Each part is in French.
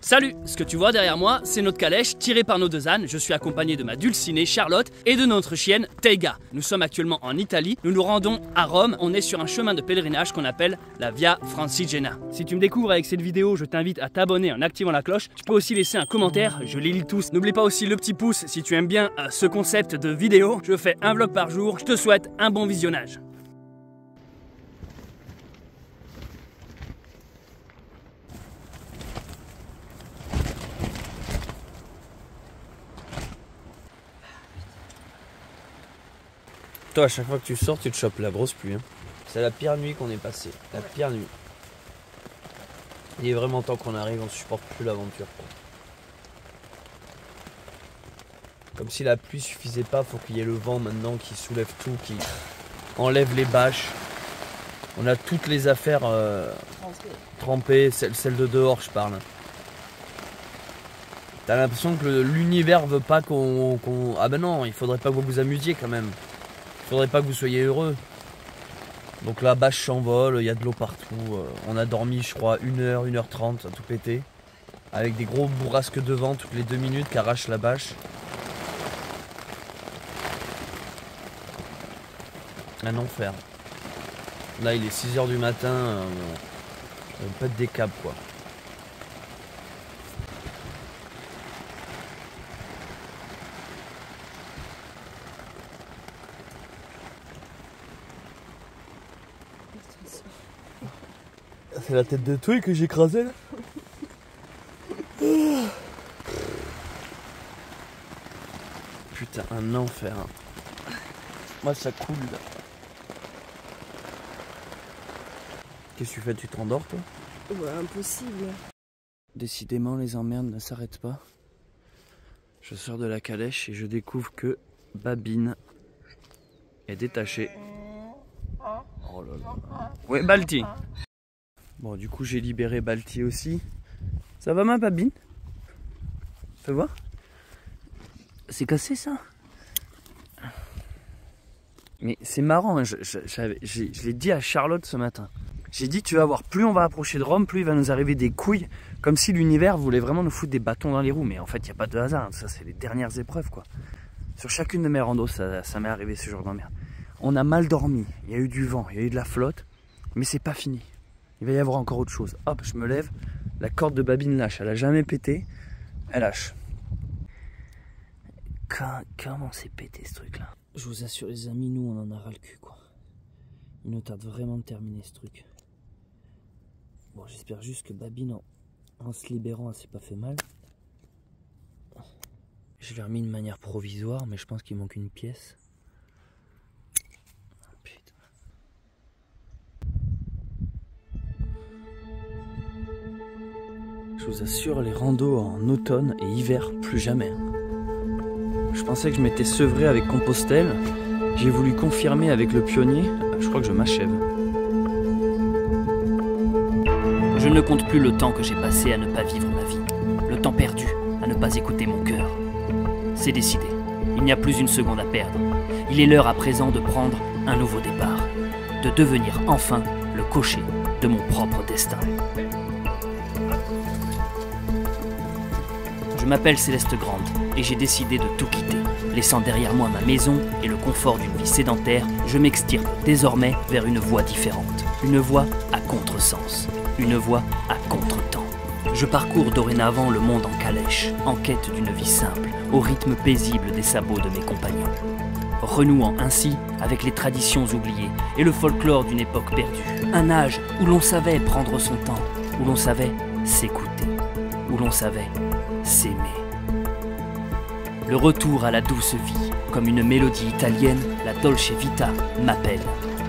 Salut! Ce que tu vois derrière moi, c'est notre calèche tirée par nos deux ânes. Je suis accompagné de ma dulcinée Charlotte et de notre chienne Teiga. Nous sommes actuellement en Italie, nous nous rendons à Rome. On est sur un chemin de pèlerinage qu'on appelle la Via Francigena. Si tu me découvres avec cette vidéo, je t'invite à t'abonner en activant la cloche. Tu peux aussi laisser un commentaire, je les lis tous. N'oublie pas aussi le petit pouce si tu aimes bien ce concept de vidéo. Je fais un vlog par jour, je te souhaite un bon visionnage. Toi, à chaque fois que tu sors, tu te chopes la grosse pluie. Hein. C'est la pire nuit qu'on ait passée. La pire nuit. Il est vraiment temps qu'on arrive, on supporte plus l'aventure. Comme si la pluie suffisait pas, faut qu'il y ait le vent maintenant qui soulève tout, qui enlève les bâches. On a toutes les affaires trempées, celles de dehors je parle. T'as l'impression que l'univers veut pas qu'on... Ah ben non, il faudrait pas que vous vous amusiez quand même. Il faudrait pas que vous soyez heureux. Donc la bâche s'envole, il y a de l'eau partout. On a dormi je crois 1h, 1h30 à tout péter. Avec des gros bourrasques de vent toutes les 2 minutes qui arrachent la bâche. Un enfer. Là il est 6h du matin, on pète des câbles quoi. C'est la tête de truc que j'ai écrasé là. Putain, un enfer. Moi ça coule là. Qu'est-ce que tu fais? Tu t'endors toi? Ouais, impossible. Décidément les emmerdes ne s'arrêtent pas. Je sors de la calèche et je découvre que Babine est détachée. Oh là là. Ouais, Balti. Bon, du coup, j'ai libéré Balti aussi. Ça va ma Babine? Fais voir. C'est cassé ça? Mais c'est marrant, je l'ai dit à Charlotte ce matin. J'ai dit, tu vas voir, plus on va approcher de Rome, plus il va nous arriver des couilles. Comme si l'univers voulait vraiment nous foutre des bâtons dans les roues. Mais en fait, il n'y a pas de hasard. Ça, c'est les dernières épreuves, quoi. Sur chacune de mes randos, ça m'est arrivé ce genre d'emmerde. On a mal dormi. Il y a eu du vent, il y a eu de la flotte. Mais c'est pas fini. Il va y avoir encore autre chose. Hop, je me lève. La corde de Babine lâche. Elle a jamais pété. Elle lâche. Comment c'est pété ce truc là? Je vous assure les amis, nous on en a ras le cul quoi. Il nous tarde vraiment de terminer ce truc. Bon, j'espère juste que Babine en se libérant elle s'est pas fait mal. Je l'ai remis de manière provisoire mais je pense qu'il manque une pièce. Je vous assure, les randos en automne et hiver, plus jamais. Je pensais que je m'étais sevré avec Compostelle. J'ai voulu confirmer avec le Pionnier. Je crois que je m'achève. Je ne compte plus le temps que j'ai passé à ne pas vivre ma vie. Le temps perdu à ne pas écouter mon cœur. C'est décidé. Il n'y a plus une seconde à perdre. Il est l'heure à présent de prendre un nouveau départ. De devenir enfin le cocher de mon propre destin. Je m'appelle Céleste Grande et j'ai décidé de tout quitter. Laissant derrière moi ma maison et le confort d'une vie sédentaire, je m'extirpe désormais vers une voie différente. Une voie à contresens. Une voie à contre-temps. Je parcours dorénavant le monde en calèche, en quête d'une vie simple, au rythme paisible des sabots de mes compagnons. Renouant ainsi avec les traditions oubliées et le folklore d'une époque perdue. Un âge où l'on savait prendre son temps, où l'on savait s'écouter, où l'on savait s'aimer. Le retour à la douce vie, comme une mélodie italienne, la Dolce Vita m'appelle.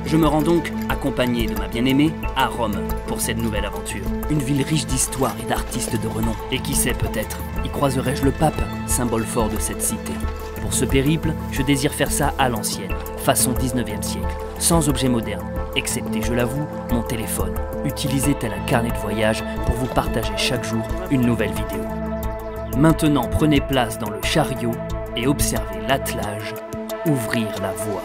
Je me rends donc, accompagné de ma bien-aimée, à Rome pour cette nouvelle aventure. Une ville riche d'histoire et d'artistes de renom. Et qui sait peut-être, y croiserai-je le pape, symbole fort de cette cité. Pour ce périple, je désire faire ça à l'ancienne, façon 19e siècle, sans objet moderne, excepté, je l'avoue, mon téléphone, utilisé tel un carnet de voyage pour vous partager chaque jour une nouvelle vidéo. Maintenant, prenez place dans le chariot et observez l'attelage ouvrir la voie.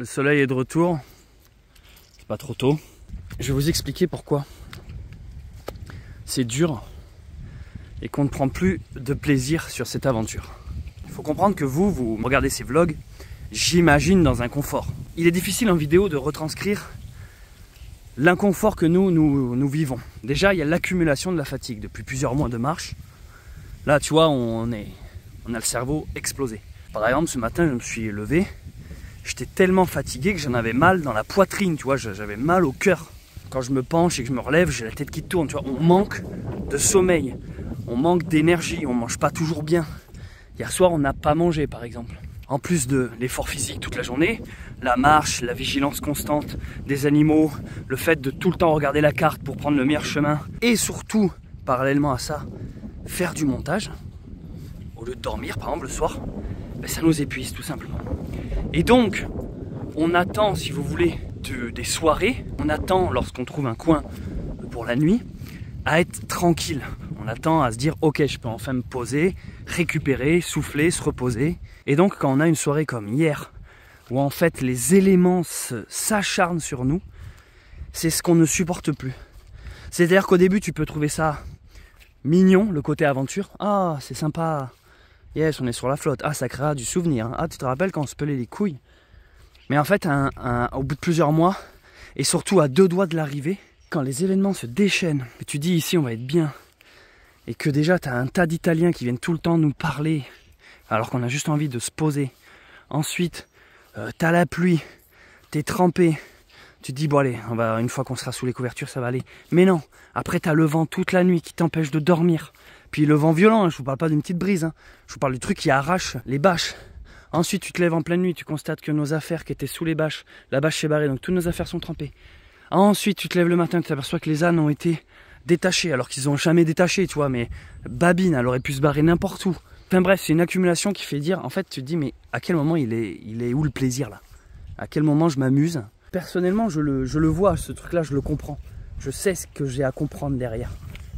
Le soleil est de retour. C'est pas trop tôt. Je vais vous expliquer pourquoi c'est dur et qu'on ne prend plus de plaisir sur cette aventure. Il faut comprendre que vous regardez ces vlogs, j'imagine, dans un confort. Il est difficile en vidéo de retranscrire l'inconfort que nous vivons. Déjà, il y a l'accumulation de la fatigue depuis plusieurs mois de marche. Là, tu vois, on a le cerveau explosé. Par exemple, ce matin, je me suis levé. J'étais tellement fatigué que j'en avais mal dans la poitrine, tu vois, j'avais mal au cœur. Quand je me penche et que je me relève, j'ai la tête qui tourne, tu vois. On manque de sommeil, on manque d'énergie, on mange pas toujours bien. Hier soir, on n'a pas mangé, par exemple. En plus de l'effort physique toute la journée, la marche, la vigilance constante des animaux, le fait de tout le temps regarder la carte pour prendre le meilleur chemin, et surtout, parallèlement à ça, faire du montage, au lieu de dormir, par exemple, le soir, ben, ça nous épuise tout simplement. Et donc, on attend, si vous voulez, des soirées, on attend, lorsqu'on trouve un coin pour la nuit, à être tranquille. On attend à se dire, ok, je peux enfin me poser, récupérer, souffler, se reposer. Et donc, quand on a une soirée comme hier, où en fait les éléments s'acharnent sur nous, c'est ce qu'on ne supporte plus. C'est-à-dire qu'au début, tu peux trouver ça mignon, le côté aventure. Ah, c'est sympa. Yes, on est sur la flotte. Ah, ça créera du souvenir. Ah, tu te rappelles quand on se pelait les couilles? Mais en fait, au bout de plusieurs mois, et surtout à 2 doigts de l'arrivée, quand les événements se déchaînent, que tu dis ici on va être bien, et que déjà tu as un tas d'Italiens qui viennent tout le temps nous parler, alors qu'on a juste envie de se poser. Ensuite, tu as la pluie, tu es trempé, tu te dis bon allez, une fois qu'on sera sous les couvertures ça va aller. Mais non, après tu as le vent toute la nuit qui t'empêche de dormir. Puis le vent violent, je vous parle pas d'une petite brise, je vous parle du truc qui arrache les bâches. Ensuite, tu te lèves en pleine nuit, tu constates que nos affaires qui étaient sous les bâches, la bâche s'est barrée, donc toutes nos affaires sont trempées. Ensuite, tu te lèves le matin, tu t'aperçois que les ânes ont été détachés, alors qu'ils n'ont jamais détaché, tu vois, mais Babine, elle aurait pu se barrer n'importe où. Enfin bref, c'est une accumulation qui fait dire, en fait, tu te dis, mais à quel moment il est où le plaisir là? À quel moment je m'amuse? Personnellement, je le vois, ce truc-là, je le comprends. Je sais ce que j'ai à comprendre derrière.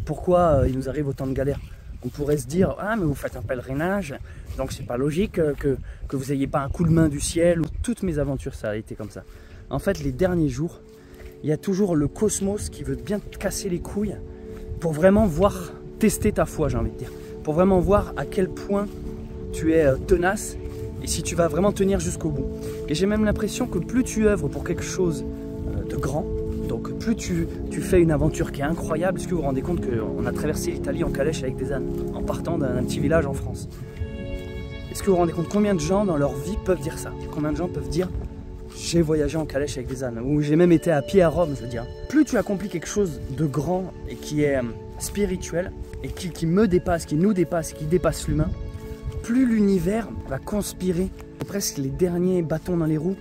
Pourquoi il nous arrive autant de galères? On pourrait se dire, ah mais vous faites un pèlerinage, donc c'est pas logique que vous n'ayez pas un coup de main du ciel. Toutes mes aventures, ça a été comme ça. En fait, les derniers jours, il y a toujours le cosmos qui veut bien te casser les couilles pour vraiment voir, tester ta foi, j'ai envie de dire. Pour vraiment voir à quel point tu es tenace et si tu vas vraiment tenir jusqu'au bout. Et j'ai même l'impression que plus tu œuvres pour quelque chose de grand, donc plus tu fais une aventure qui est incroyable. Est-ce que vous vous rendez compte qu'on a traversé l'Italie en calèche avec des ânes, en partant d'un petit village en France? Est-ce que vous vous rendez compte combien de gens dans leur vie peuvent dire ça? Combien de gens peuvent dire j'ai voyagé en calèche avec des ânes, ou j'ai même été à pied à Rome, je veux dire. Plus tu accomplis quelque chose de grand et qui est spirituel, et qui me dépasse, qui nous dépasse, qui dépasse l'humain, plus l'univers va conspirer presque les derniers bâtons dans les roues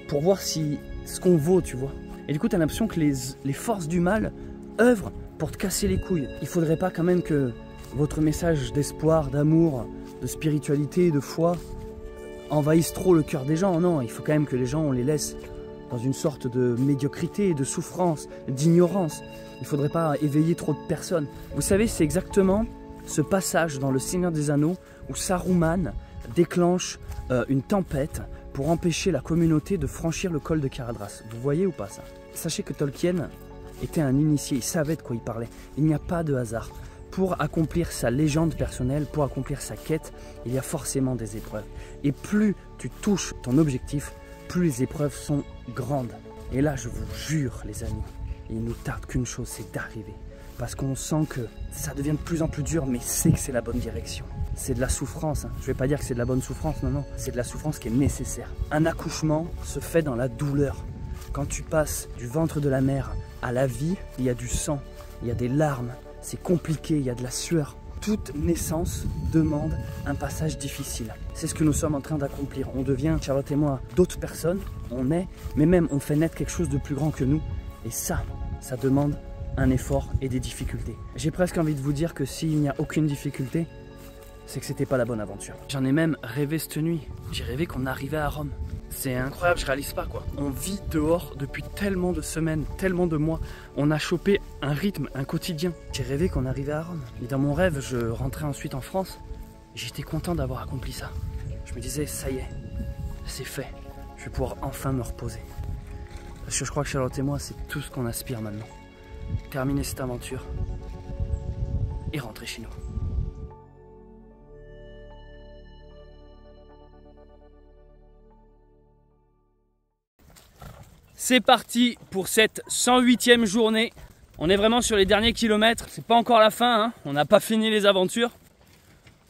pour voir si ce qu'on vaut, tu vois. Et du coup, tu as l'impression que les forces du mal œuvrent pour te casser les couilles. Il faudrait pas quand même que votre message d'espoir, d'amour, de spiritualité, de foi envahisse trop le cœur des gens. Non, il faut quand même que les gens, on les laisse dans une sorte de médiocrité, de souffrance, d'ignorance. Il ne faudrait pas éveiller trop de personnes. Vous savez, c'est exactement ce passage dans Le Seigneur des Anneaux où Saruman déclenche une tempête pour empêcher la communauté de franchir le col de Caradhras. Vous voyez ou pas ça? Sachez que Tolkien était un initié, il savait de quoi il parlait. Il n'y a pas de hasard. Pour accomplir sa légende personnelle, pour accomplir sa quête, il y a forcément des épreuves. Et plus tu touches ton objectif, plus les épreuves sont grandes. Et là, je vous jure, les amis, il ne nous tarde qu'une chose, c'est d'arriver. Parce qu'on sent que ça devient de plus en plus dur, mais c'est que c'est la bonne direction. C'est de la souffrance. Je ne vais pas dire que c'est de la bonne souffrance, non, non. C'est de la souffrance qui est nécessaire. Un accouchement se fait dans la douleur. Quand tu passes du ventre de la mère à la vie, il y a du sang, il y a des larmes. C'est compliqué, il y a de la sueur. Toute naissance demande un passage difficile. C'est ce que nous sommes en train d'accomplir. On devient, Charlotte et moi, d'autres personnes. On est, mais même on fait naître quelque chose de plus grand que nous. Et ça demande un effort et des difficultés. J'ai presque envie de vous dire que s'il n'y a aucune difficulté, c'est que c'était pas la bonne aventure. J'en ai même rêvé cette nuit. J'ai rêvé qu'on arrivait à Rome. C'est incroyable, je réalise pas quoi. On vit dehors depuis tellement de semaines, tellement de mois. On a chopé un rythme, un quotidien. J'ai rêvé qu'on arrivait à Rome. Et dans mon rêve, je rentrais ensuite en France. J'étais content d'avoir accompli ça. Je me disais, ça y est, c'est fait. vais pouvoir enfin me reposer. Parce que je crois que Charlotte et moi, c'est tout ce qu'on aspire maintenant. Terminer cette aventure et rentrer chez nous. C'est parti pour cette 108e journée. On est vraiment sur les derniers kilomètres. C'est pas encore la fin, hein. On n'a pas fini les aventures.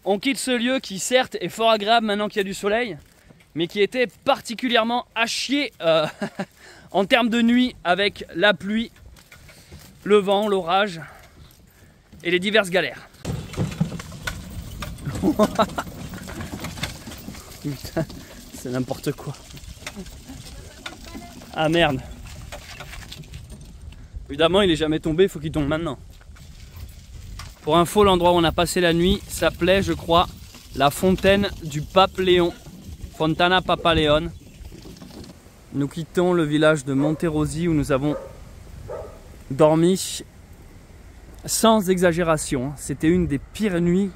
On quitte ce lieu qui certes est fort agréable maintenant qu'il y a du soleil, mais qui était particulièrement à chier en termes de nuit avec la pluie, le vent, l'orage et les diverses galères. Putain, c'est n'importe quoi. Ah merde. Évidemment il est jamais tombé, il faut qu'il tombe maintenant. Pour info, l'endroit où on a passé la nuit s'appelait, je crois, la fontaine du Pape Léon. Fontana Papa Leon. Nous quittons le village de Monterosi où nous avons dormi sans exagération. C'était une des pires nuits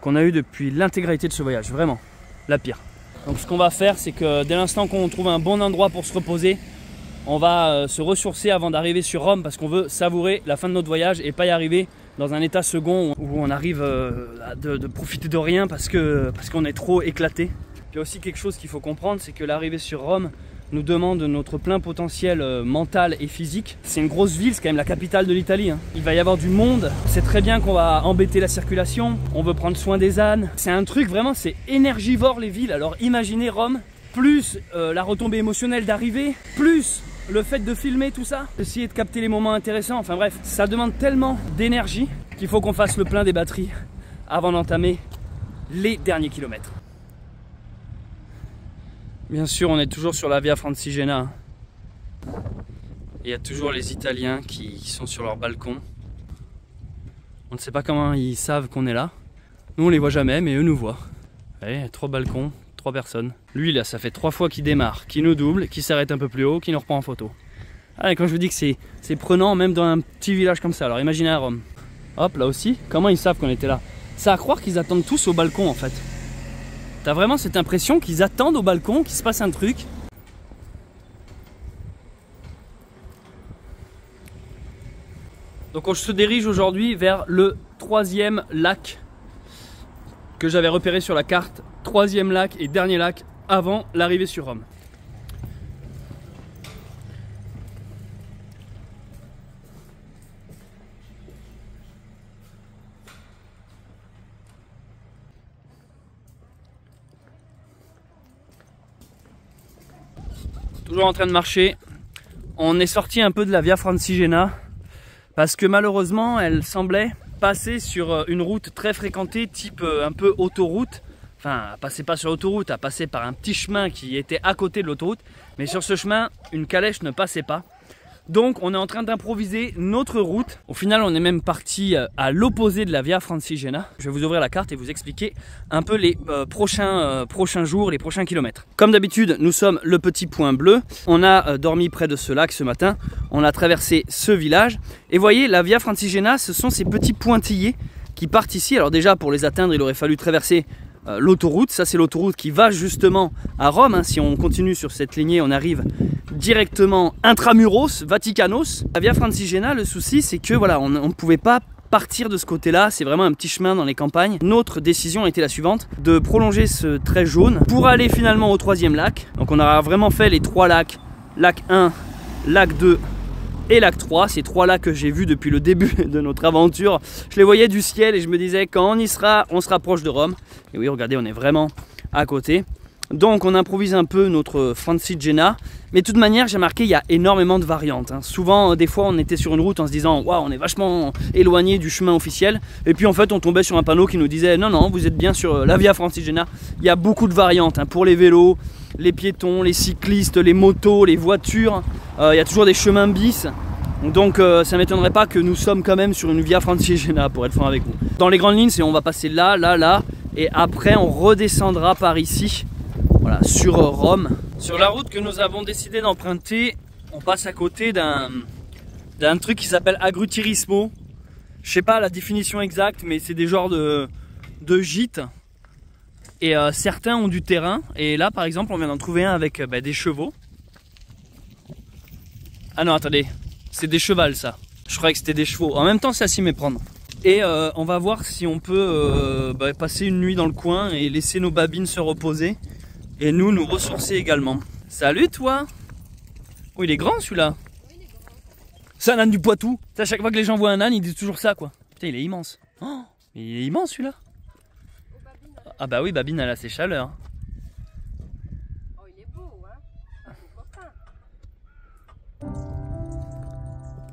qu'on a eues depuis l'intégralité de ce voyage. Vraiment, la pire. Donc ce qu'on va faire, c'est que dès l'instant qu'on trouve un bon endroit pour se reposer, on va se ressourcer avant d'arriver sur Rome parce qu'on veut savourer la fin de notre voyage et pas y arriver dans un état second où on arrive de profiter de rien parce qu'on est trop éclaté. Puis aussi quelque chose qu'il faut comprendre, c'est que l'arrivée sur Rome nous demande notre plein potentiel mental et physique. C'est une grosse ville, c'est quand même la capitale de l'Italie, hein. Il va y avoir du monde, c'est très bien qu'on va embêter la circulation, on veut prendre soin des ânes. C'est un truc vraiment, c'est énergivore les villes. Alors imaginez Rome, plus la retombée émotionnelle d'arriver, plus le fait de filmer tout ça, essayer de capter les moments intéressants, enfin bref, ça demande tellement d'énergie qu'il faut qu'on fasse le plein des batteries avant d'entamer les derniers kilomètres. Bien sûr, on est toujours sur la Via Francigena. Il y a toujours les Italiens qui sont sur leur balcon. On ne sait pas comment ils savent qu'on est là. Nous, on les voit jamais, mais eux nous voient. Allez, 3 balcons. 3 personnes. Lui là, ça fait 3 fois qu'il démarre, qu'il nous double, qu'il s'arrête un peu plus haut, qu'il nous reprend en photo. Ah, et quand je vous dis que c'est prenant même dans un petit village comme ça, alors imaginez à Rome. Hop, là aussi, comment ils savent qu'on était là? C'est à croire qu'ils attendent tous au balcon en fait. T'as vraiment cette impression qu'ils attendent au balcon, qu'il se passe un truc. Donc on se dirige aujourd'hui vers le 3e lac que j'avais repéré sur la carte. 3e lac et dernier lac avant l'arrivée sur Rome. Toujours en train de marcher. On est sorti un peu de la Via Francigena parce que malheureusement elle semblait passer sur une route très fréquentée, type un peu autoroute. Enfin, elle passait pas sur l'autoroute, elle passait par un petit chemin qui était à côté de l'autoroute. Mais sur ce chemin, une calèche ne passait pas. Donc on est en train d'improviser notre route. Au final, on est même parti à l'opposé de la Via Francigena. Je vais vous ouvrir la carte et vous expliquer un peu les prochains jours, les prochains kilomètres. Comme d'habitude, nous sommes le petit point bleu. On a dormi près de ce lac ce matin. On a traversé ce village. Et voyez, la Via Francigena, ce sont ces petits pointillés qui partent ici. Alors déjà, pour les atteindre, il aurait fallu traverser l'autoroute. Ça, c'est l'autoroute qui va justement à Rome, hein. Si on continue sur cette lignée, on arrive directement intramuros, Vaticanos. La Via Francigena, le souci, c'est que voilà, on ne pouvait pas partir de ce côté-là. C'est vraiment un petit chemin dans les campagnes. Notre décision a été la suivante, de prolonger ce trait jaune pour aller finalement au 3e lac. Donc on aura vraiment fait les 3 lacs, lac 1, lac 2 et lac 3, ces 3 lacs que j'ai vus depuis le début de notre aventure. Je les voyais du ciel et je me disais quand on y sera, on se rapproche de Rome. Et oui, regardez, on est vraiment à côté. Donc on improvise un peu notre Francigena. Mais de toute manière, j'ai remarqué il y a énormément de variantes, hein. Souvent, des fois, on était sur une route en se disant waouh, on est vachement éloigné du chemin officiel. Et puis en fait, on tombait sur un panneau qui nous disait non, non, vous êtes bien sur la Via Francigena. Il y a beaucoup de variantes, hein, pour les vélos, les piétons, les cyclistes, les motos, les voitures. Il y a toujours des chemins bis. Donc ça ne m'étonnerait pas que nous sommes quand même sur une Via Francigena, pour être franc avec vous. Dans les grandes lignes, c'est on va passer là, là, là. Et après, on redescendra par ici. Voilà, sur Rome. Sur la route que nous avons décidé d'emprunter, on passe à côté d'un truc qui s'appelle agriturismo. Je sais pas la définition exacte, mais c'est des genres de gîtes Et certains ont du terrain. Et là, par exemple, on vient d'en trouver un avec des chevaux. Ah non, attendez. C'est des chevals, ça. Je croyais que c'était des chevaux. En même temps, c'est à s'y méprendre. Et on va voir si on peut passer une nuit dans le coin et laisser nos babines se reposer. Et nous ressourcer également. Salut, toi! Oh, il est grand, celui-là. C'est un âne du Poitou. À chaque fois que les gens voient un âne, ils disent toujours ça, quoi. Putain, il est immense. Oh, il est immense, celui-là. Ah bah oui, Babine, elle a ses chaleurs. Oh, il est beau, hein. C'est copain.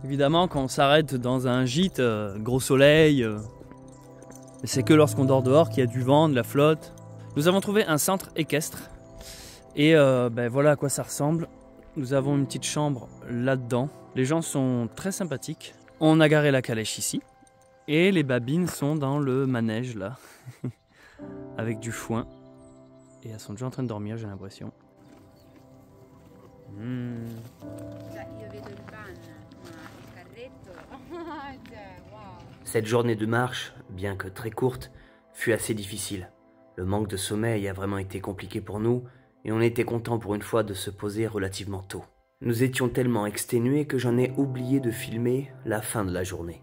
Évidemment, quand on s'arrête dans un gîte, gros soleil, c'est que lorsqu'on dort dehors qu'il y a du vent, de la flotte. Nous avons trouvé un centre équestre. Et voilà à quoi ça ressemble. Nous avons une petite chambre là-dedans. Les gens sont très sympathiques. On a garé la calèche ici. Et les babines sont dans le manège là. Avec du foin. Et elles sont déjà en train de dormir, j'ai l'impression. Cette journée de marche, bien que très courte, fut assez difficile. Le manque de sommeil a vraiment été compliqué pour nous et on était content pour une fois de se poser relativement tôt. Nous étions tellement exténués que j'en ai oublié de filmer la fin de la journée.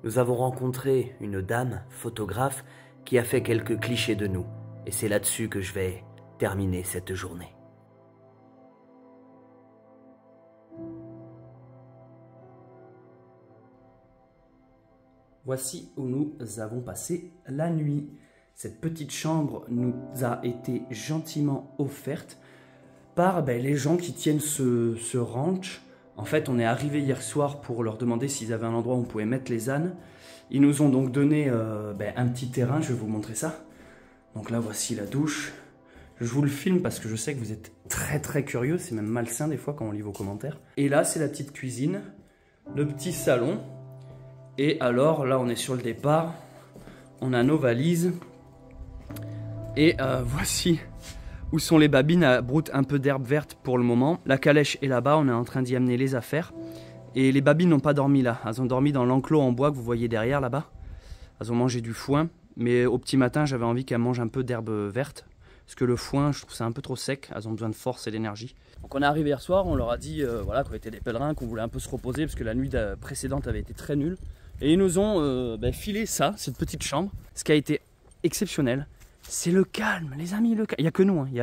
Nous avons rencontré une dame, photographe, qui a fait quelques clichés de nous. Et c'est là-dessus que je vais terminer cette journée. Voici où nous avons passé la nuit. Cette petite chambre nous a été gentiment offerte par les gens qui tiennent ce ranch. En fait, on est arrivé hier soir pour leur demander s'ils avaient un endroit où on pouvait mettre les ânes. Ils nous ont donc donné un petit terrain, je vais vous montrer ça. Donc là, voici la douche. Je vous le filme parce que je sais que vous êtes très très curieux. C'est même malsain des fois quand on lit vos commentaires. Et là, c'est la petite cuisine, le petit salon. Et alors, là, on est sur le départ. On a nos valises. Et voici où sont les babines. Elles broutent un peu d'herbe verte pour le moment. La calèche est là-bas, on est en train d'y amener les affaires. Et les babines n'ont pas dormi là. Elles ont dormi dans l'enclos en bois que vous voyez derrière là-bas. Elles ont mangé du foin. Mais au petit matin, j'avais envie qu'elles mangent un peu d'herbe verte. Parce que le foin, je trouve ça un peu trop sec. Elles ont besoin de force et d'énergie. Donc on est arrivé hier soir, on leur a dit qu'on était des pèlerins, qu'on voulait un peu se reposer. Parce que la nuit précédente avait été très nulle. Et ils nous ont filé ça, cette petite chambre. Ce qui a été exceptionnel, c'est le calme, les amis, le calme. Il n'y a que nous, hein. Il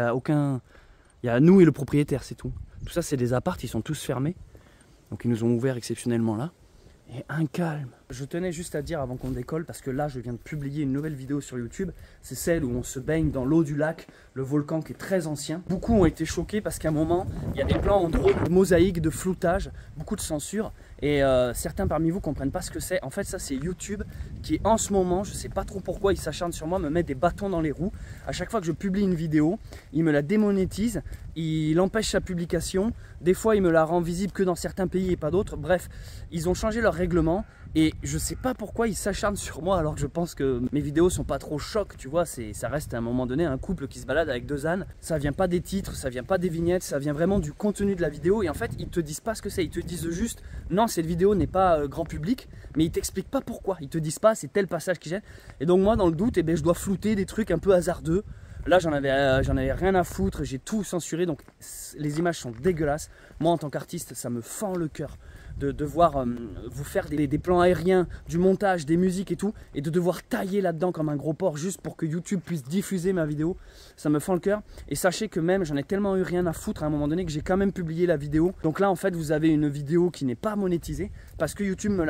y a nous et le propriétaire, c'est tout. Tout ça, c'est des apparts, ils sont tous fermés. Donc ils nous ont ouvert exceptionnellement là. Et un calme. Je tenais juste à dire avant qu'on décolle, parce que là je viens de publier une nouvelle vidéo sur YouTube. C'est celle où on se baigne dans l'eau du lac, le volcan qui est très ancien. Beaucoup ont été choqués parce qu'à un moment, il y a des plans en drone, de mosaïque, de floutage, beaucoup de censure. Et certains parmi vous ne comprennent pas ce que c'est. En fait, ça c'est YouTube qui en ce moment, je ne sais pas trop pourquoi, il s'acharne sur moi, me met des bâtons dans les roues. À chaque fois que je publie une vidéo, il me la démonétise, il empêche sa publication. Des fois, il me la rend visible que dans certains pays et pas d'autres. Bref, ils ont changé leur règlement. Et je sais pas pourquoi ils s'acharnent sur moi alors que je pense que mes vidéos sont pas trop chocs, tu vois, ça reste à un moment donné un couple qui se balade avec deux ânes. Ça vient pas des titres, ça vient pas des vignettes, ça vient vraiment du contenu de la vidéo. Et en fait, ils te disent pas ce que c'est, ils te disent juste non, cette vidéo n'est pas grand public, mais ils t'expliquent pas pourquoi. Ils te disent pas c'est tel passage qui gêne. Et donc moi, dans le doute, je dois flouter des trucs un peu hasardeux. Là, j'en avais rien à foutre, j'ai tout censuré, donc les images sont dégueulasses. Moi, en tant qu'artiste, ça me fend le cœur de devoir vous faire des plans aériens, du montage, des musiques et tout, et de devoir tailler là-dedans comme un gros porc juste pour que YouTube puisse diffuser ma vidéo. Ça me fend le cœur. Et sachez que même, j'en ai tellement eu rien à foutre à un moment donné que j'ai quand même publié la vidéo. Donc là, en fait, vous avez une vidéo qui n'est pas monétisée parce que YouTube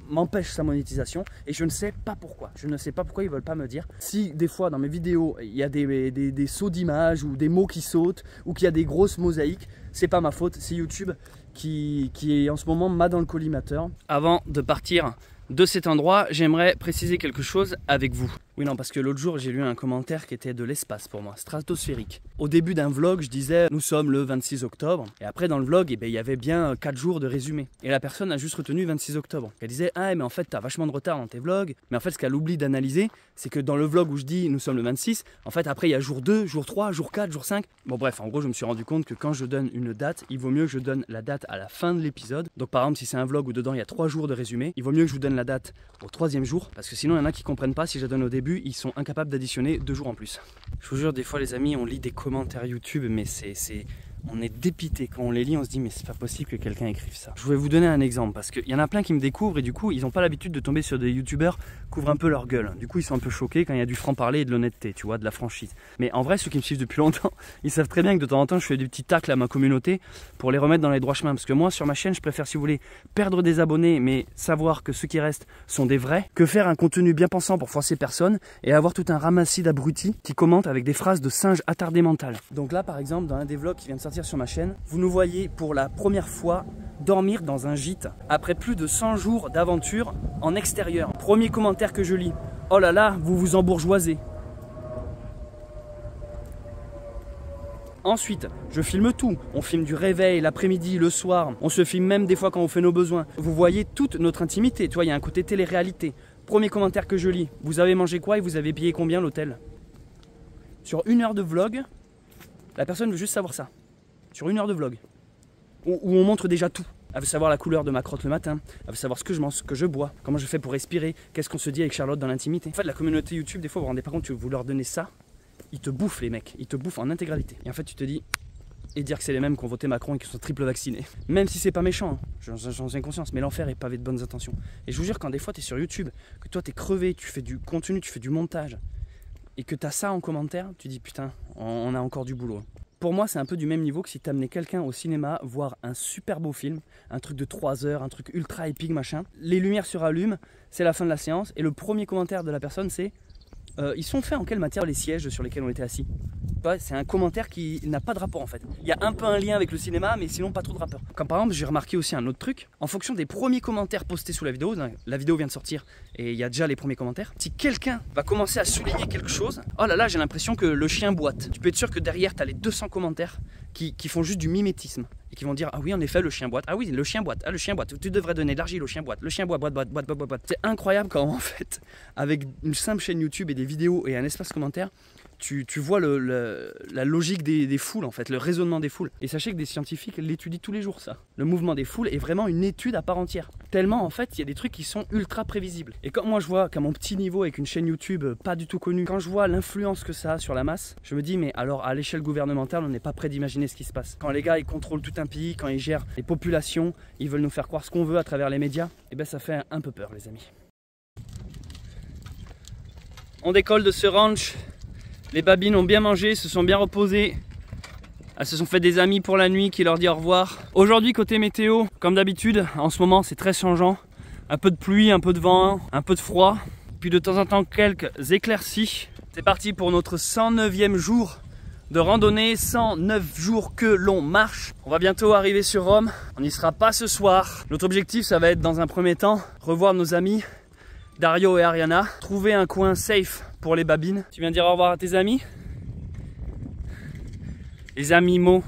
m'empêche sa monétisation et je ne sais pas pourquoi. Je ne sais pas pourquoi ils veulent pas me dire. Si des fois, dans mes vidéos, il y a des sauts d'images ou des mots qui sautent ou qu'il y a des grosses mosaïques, c'est pas ma faute, c'est YouTube qui est en ce moment m'a dans le collimateur. Avant de partir de cet endroit, j'aimerais préciser quelque chose avec vous. Oui, non, parce que l'autre jour, j'ai lu un commentaire qui était de l'espace pour moi, stratosphérique. Au début d'un vlog, je disais, nous sommes le 26 octobre. Et après, dans le vlog, il y avait bien 4 jours de résumé. Et la personne a juste retenu 26 octobre. Elle disait, ah, mais en fait, t'as vachement de retard dans tes vlogs. Mais en fait, ce qu'elle oublie d'analyser, c'est que dans le vlog où je dis, nous sommes le 26, en fait, après, il y a jour 2, jour 3, jour 4, jour 5. Bon, bref, en gros, je me suis rendu compte que quand je donne une date, il vaut mieux que je donne la date à la fin de l'épisode. Donc, par exemple, si c'est un vlog où dedans, il y a 3 jours de résumé, il vaut mieux que je vous donne la date au 3e jour. Parce que sinon, il y en a qui comprennent pas si je la donne au début. début, ils sont incapables d'additionner 2 jours en plus. Je vous jure, des fois les amis, on lit des commentaires YouTube, mais on est dépité quand on les lit, on se dit mais c'est pas possible que quelqu'un écrive ça. Je vais vous donner un exemple parce qu'il y en a plein qui me découvrent et du coup ils n'ont pas l'habitude de tomber sur des youtubeurs qui ouvrent un peu leur gueule. Du coup ils sont un peu choqués quand il y a du franc-parler et de l'honnêteté, tu vois, de la franchise. Mais en vrai, ceux qui me suivent depuis longtemps, ils savent très bien que de temps en temps je fais des petits tacles à ma communauté pour les remettre dans les droits chemins. Parce que moi sur ma chaîne, je préfère, si vous voulez, perdre des abonnés mais savoir que ceux qui restent sont des vrais, que faire un contenu bien pensant pour froisser personne et avoir tout un ramassis d'abrutis qui commentent avec des phrases de singes attardés mental. Donc là par exemple, dans un des vlogs qui vient de sortir sur ma chaîne, vous nous voyez pour la première fois dormir dans un gîte après plus de 100 jours d'aventure en extérieur. Premier commentaire que je lis: oh là là, vous vous embourgeoisez. Ensuite, je filme tout. On filme du réveil, l'après-midi, le soir. On se filme même des fois quand on fait nos besoins. Vous voyez toute notre intimité. Tu vois, il y a un côté télé-réalité. Premier commentaire que je lis: vous avez mangé quoi et vous avez payé combien l'hôtel? Sur 1 heure de vlog, la personne veut juste savoir ça. Sur 1 heure de vlog, où on montre déjà tout. Elle veut savoir la couleur de ma crotte le matin, elle veut savoir ce que je mange, ce que je bois, comment je fais pour respirer, qu'est-ce qu'on se dit avec Charlotte dans l'intimité. En fait, la communauté YouTube, des fois, vous vous rendez pas compte, vous leur donnez ça, ils te bouffent les mecs, ils te bouffent en intégralité. Et en fait, tu te dis, et dire que c'est les mêmes qui ont voté Macron et qui sont triple vaccinés. Même si c'est pas méchant, hein, j'en ai conscience, mais l'enfer est pavé de bonnes intentions. Et je vous jure, quand des fois tu es sur YouTube, que toi tu es crevé, tu fais du contenu, tu fais du montage, et que tu as ça en commentaire, tu dis putain, on a encore du boulot. Pour moi, c'est un peu du même niveau que si tu amenais quelqu'un au cinéma voir un super beau film, un truc de 3 heures, un truc ultra épique, machin. Les lumières se rallument, c'est la fin de la séance, et le premier commentaire de la personne, c'est ils sont faits en quelle matière les sièges sur lesquels on était assis? C'est un commentaire qui n'a pas de rapport en fait. Il y a un peu un lien avec le cinéma, mais sinon pas trop de rapport. Comme par exemple, j'ai remarqué aussi un autre truc. En fonction des premiers commentaires postés sous la vidéo vient de sortir et il y a déjà les premiers commentaires. Si quelqu'un va commencer à souligner quelque chose, oh là là, j'ai l'impression que le chien boite. Tu peux être sûr que derrière, tu as les 200 commentaires qui font juste du mimétisme et qui vont dire ah oui, en effet, le chien boite. Ah oui, le chien boite. Ah, le chien boite. Tu devrais donner de l'argile au chien boite. Le chien boite. C'est incroyable quand en fait, avec une simple chaîne YouTube et des vidéos et un espace commentaire, tu vois la logique des foules en fait, le raisonnement des foules. Et sachez que des scientifiques l'étudient tous les jours ça. Le mouvement des foules est vraiment une étude à part entière. Tellement en fait, il y a des trucs qui sont ultra prévisibles. Et quand moi je vois qu'à mon petit niveau avec une chaîne YouTube pas du tout connue, quand je vois l'influence que ça a sur la masse, je me dis mais alors à l'échelle gouvernementale on n'est pas prêt d'imaginer ce qui se passe. Quand les gars ils contrôlent tout un pays, quand ils gèrent les populations, ils veulent nous faire croire ce qu'on veut à travers les médias, et ben ça fait un peu peur les amis. On décolle de ce ranch. Les babines ont bien mangé, se sont bien reposées. Elles se sont fait des amis pour la nuit qui leur dit au revoir. Aujourd'hui côté météo, comme d'habitude, en ce moment c'est très changeant. Un peu de pluie, un peu de vent, un peu de froid. Puis de temps en temps quelques éclaircies. C'est parti pour notre 109e jour de randonnée, 109 jours que l'on marche. On va bientôt arriver sur Rome, on n'y sera pas ce soir. Notre objectif ça va être dans un premier temps, revoir nos amis Dario et Ariana, trouver un coin safe pour les babines. Tu viens dire au revoir à tes amis? Les amis mots.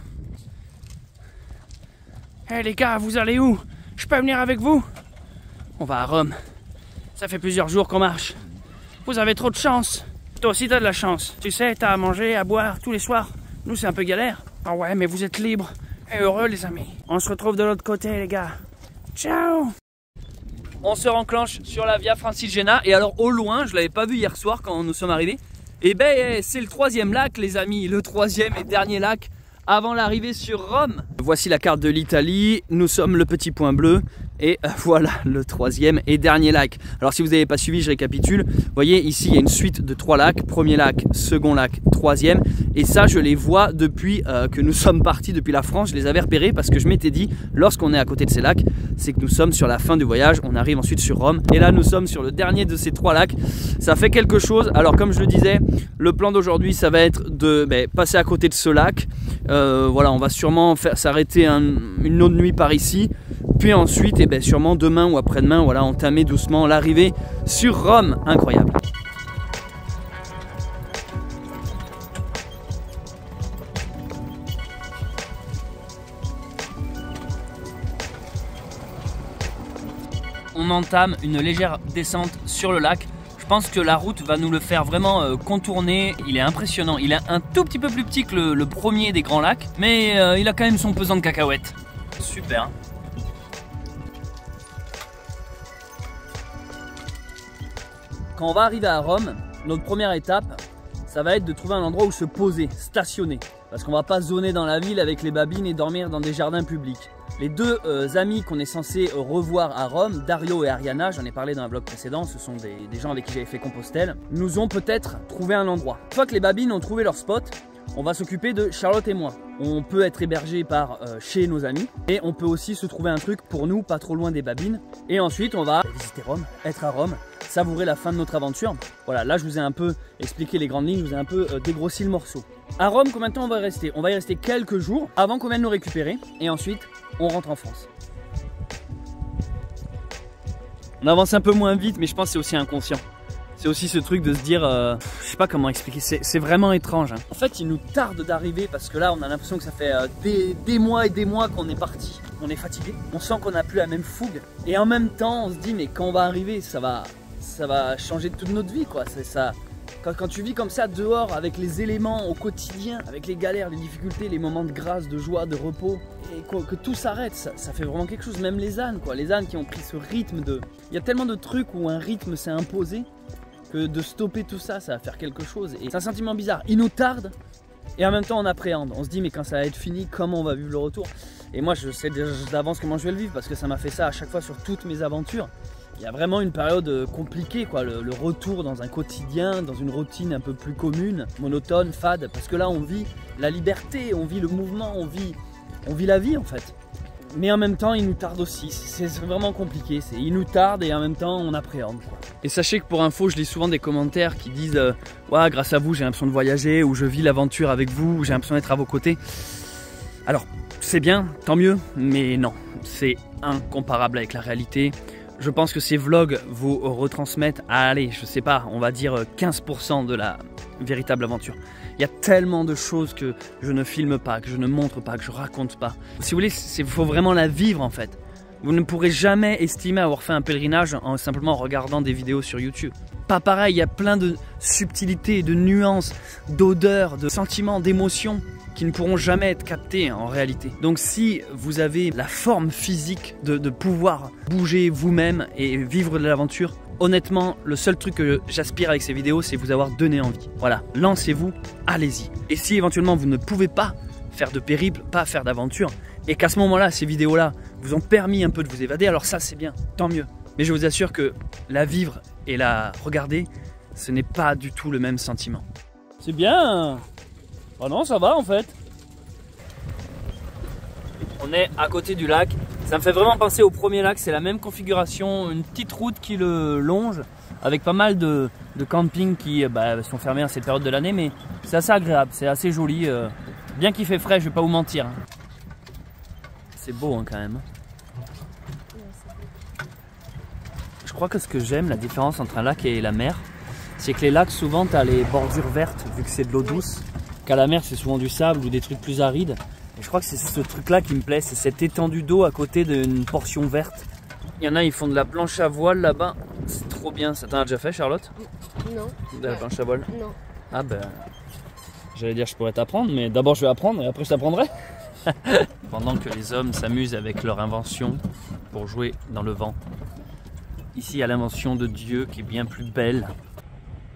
Hey les gars, vous allez où? Je peux venir avec vous? On va à Rome. Ça fait plusieurs jours qu'on marche. Vous avez trop de chance. Toi aussi t'as de la chance. Tu sais, t'as à manger, à boire tous les soirs. Nous c'est un peu galère. Ah ouais, mais vous êtes libres et heureux les amis. On se retrouve de l'autre côté les gars. Ciao! On se renclenche sur la Via Francigena et alors au loin, je l'avais pas vu hier soir quand nous sommes arrivés, et ben c'est le 3e lac les amis, le 3e et dernier lac avant l'arrivée sur Rome. Voici la carte de l'Italie, nous sommes le petit point bleu et voilà le 3e et dernier lac. Alors si vous n'avez pas suivi, je récapitule. Vous voyez ici il y a une suite de 3 lacs, premier lac, second lac, 3e, et ça je les vois depuis que nous sommes partis depuis la France. Je les avais repérés parce que je m'étais dit lorsqu'on est à côté de ces lacs, c'est que nous sommes sur la fin du voyage, on arrive ensuite sur Rome et là nous sommes sur le dernier de ces 3 lacs. Ça fait quelque chose. Alors comme je le disais, le plan d'aujourd'hui ça va être de passer à côté de ce lac. Voilà, on va sûrement s'arrêter une autre nuit par ici, puis ensuite sûrement demain ou après-demain, voilà, entamer doucement l'arrivée sur Rome. Incroyable. On entame une légère descente sur le lac. Je pense que la route va nous le faire vraiment contourner. Il est impressionnant. Il est un tout petit peu plus petit que le premier des grands lacs, mais il a quand même son pesant de cacahuètes. Super. Quand on va arriver à Rome, notre première étape, ça va être de trouver un endroit où se poser, stationner. Parce qu'on va pas zoner dans la ville avec les babines et dormir dans des jardins publics. Les deux amis qu'on est censé revoir à Rome, Dario et Ariana, j'en ai parlé dans un vlog précédent, ce sont des gens avec qui j'avais fait Compostelle, nous ont peut-être trouvé un endroit. Une fois que les babines ont trouvé leur spot, on va s'occuper de Charlotte et moi. On peut être hébergé par chez nos amis et on peut aussi se trouver un truc pour nous, pas trop loin des babines. Et ensuite, on va visiter Rome, être à Rome, savourer la fin de notre aventure. Voilà, là je vous ai un peu expliqué les grandes lignes, je vous ai un peu dégrossi le morceau. À Rome, combien de temps on va y rester? On va y rester quelques jours avant qu'on vienne nous récupérer et ensuite on rentre en France. On avance un peu moins vite, mais je pense que c'est aussi inconscient. C'est aussi ce truc de se dire, je sais pas comment expliquer, c'est vraiment étrange. Hein. En fait, il nous tarde d'arriver parce que là, on a l'impression que ça fait des mois et des mois qu'on est parti. On est fatigué, on sent qu'on n'a plus la même fougue. Et en même temps, on se dit, mais quand on va arriver, ça va changer toute notre vie, quoi. Ça. Quand tu vis comme ça dehors avec les éléments au quotidien, avec les galères, les difficultés, les moments de grâce, de joie, de repos, et que tout s'arrête, ça fait vraiment quelque chose. Même les ânes, quoi. Les ânes qui ont pris ce rythme de... Il y a tellement de trucs où un rythme s'est imposé que de stopper tout ça, ça va faire quelque chose. Et c'est un sentiment bizarre. Il nous tarde et en même temps on appréhende. On se dit mais quand ça va être fini, comment on va vivre le retour? Et moi je sais d'avance comment je vais le vivre parce que ça m'a fait ça à chaque fois sur toutes mes aventures. Il y a vraiment une période compliquée, quoi, le retour dans un quotidien, dans une routine un peu plus commune, monotone, fade, parce que là on vit la liberté, on vit le mouvement, on vit la vie en fait. Mais en même temps il nous tarde aussi, c'est vraiment compliqué, il nous tarde et en même temps on appréhende, quoi. Et sachez que pour info je lis souvent des commentaires qui disent ouais, grâce à vous j'ai l'impression de voyager, ou je vis l'aventure avec vous, ou j'ai l'impression d'être à vos côtés. Alors c'est bien, tant mieux, mais non, c'est incomparable avec la réalité. Je pense que ces vlogs vous retransmettent, allez, je sais pas, on va dire 15% de la véritable aventure. Il y a tellement de choses que je ne filme pas, que je ne montre pas, que je raconte pas. Si vous voulez, il faut vraiment la vivre en fait. Vous ne pourrez jamais estimer avoir fait un pèlerinage en simplement regardant des vidéos sur YouTube. Pas pareil, il y a plein de subtilités, de nuances, d'odeurs, de sentiments, d'émotions qui ne pourront jamais être captés en réalité. Donc si vous avez la forme physique de pouvoir bouger vous-même et vivre de l'aventure, honnêtement, le seul truc que j'aspire avec ces vidéos, c'est vous avoir donné envie. Voilà, lancez-vous, allez-y. Et si éventuellement vous ne pouvez pas faire de périple, pas faire d'aventure, et qu'à ce moment-là, ces vidéos-là vous ont permis un peu de vous évader, alors ça c'est bien, tant mieux. Mais je vous assure que la vivre et la regarder, ce n'est pas du tout le même sentiment. C'est bien. Oh non, ça va en fait. On est à côté du lac. Ça me fait vraiment penser au premier lac. C'est la même configuration, une petite route qui le longe, avec pas mal de campings qui sont fermés à cette période de l'année. Mais c'est assez agréable, c'est assez joli. Bien qu'il fait frais, je vais pas vous mentir. C'est beau hein, quand même. Je crois que ce que j'aime, la différence entre un lac et la mer, c'est que les lacs, souvent, tu as les bordures vertes, vu que c'est de l'eau douce. Qu'à la mer, c'est souvent du sable ou des trucs plus arides. Et je crois que c'est ce truc-là qui me plaît, c'est cette étendue d'eau à côté d'une portion verte. Il y en a, ils font de la planche à voile là-bas. C'est trop bien. Ça t'en as déjà fait, Charlotte? Non. De la planche à voile? Non. Ah ben, j'allais dire je pourrais t'apprendre, mais d'abord je vais apprendre et après je t'apprendrai. Pendant que les hommes s'amusent avec leur invention pour jouer dans le vent. Ici, il y a l'invention de Dieu qui est bien plus belle.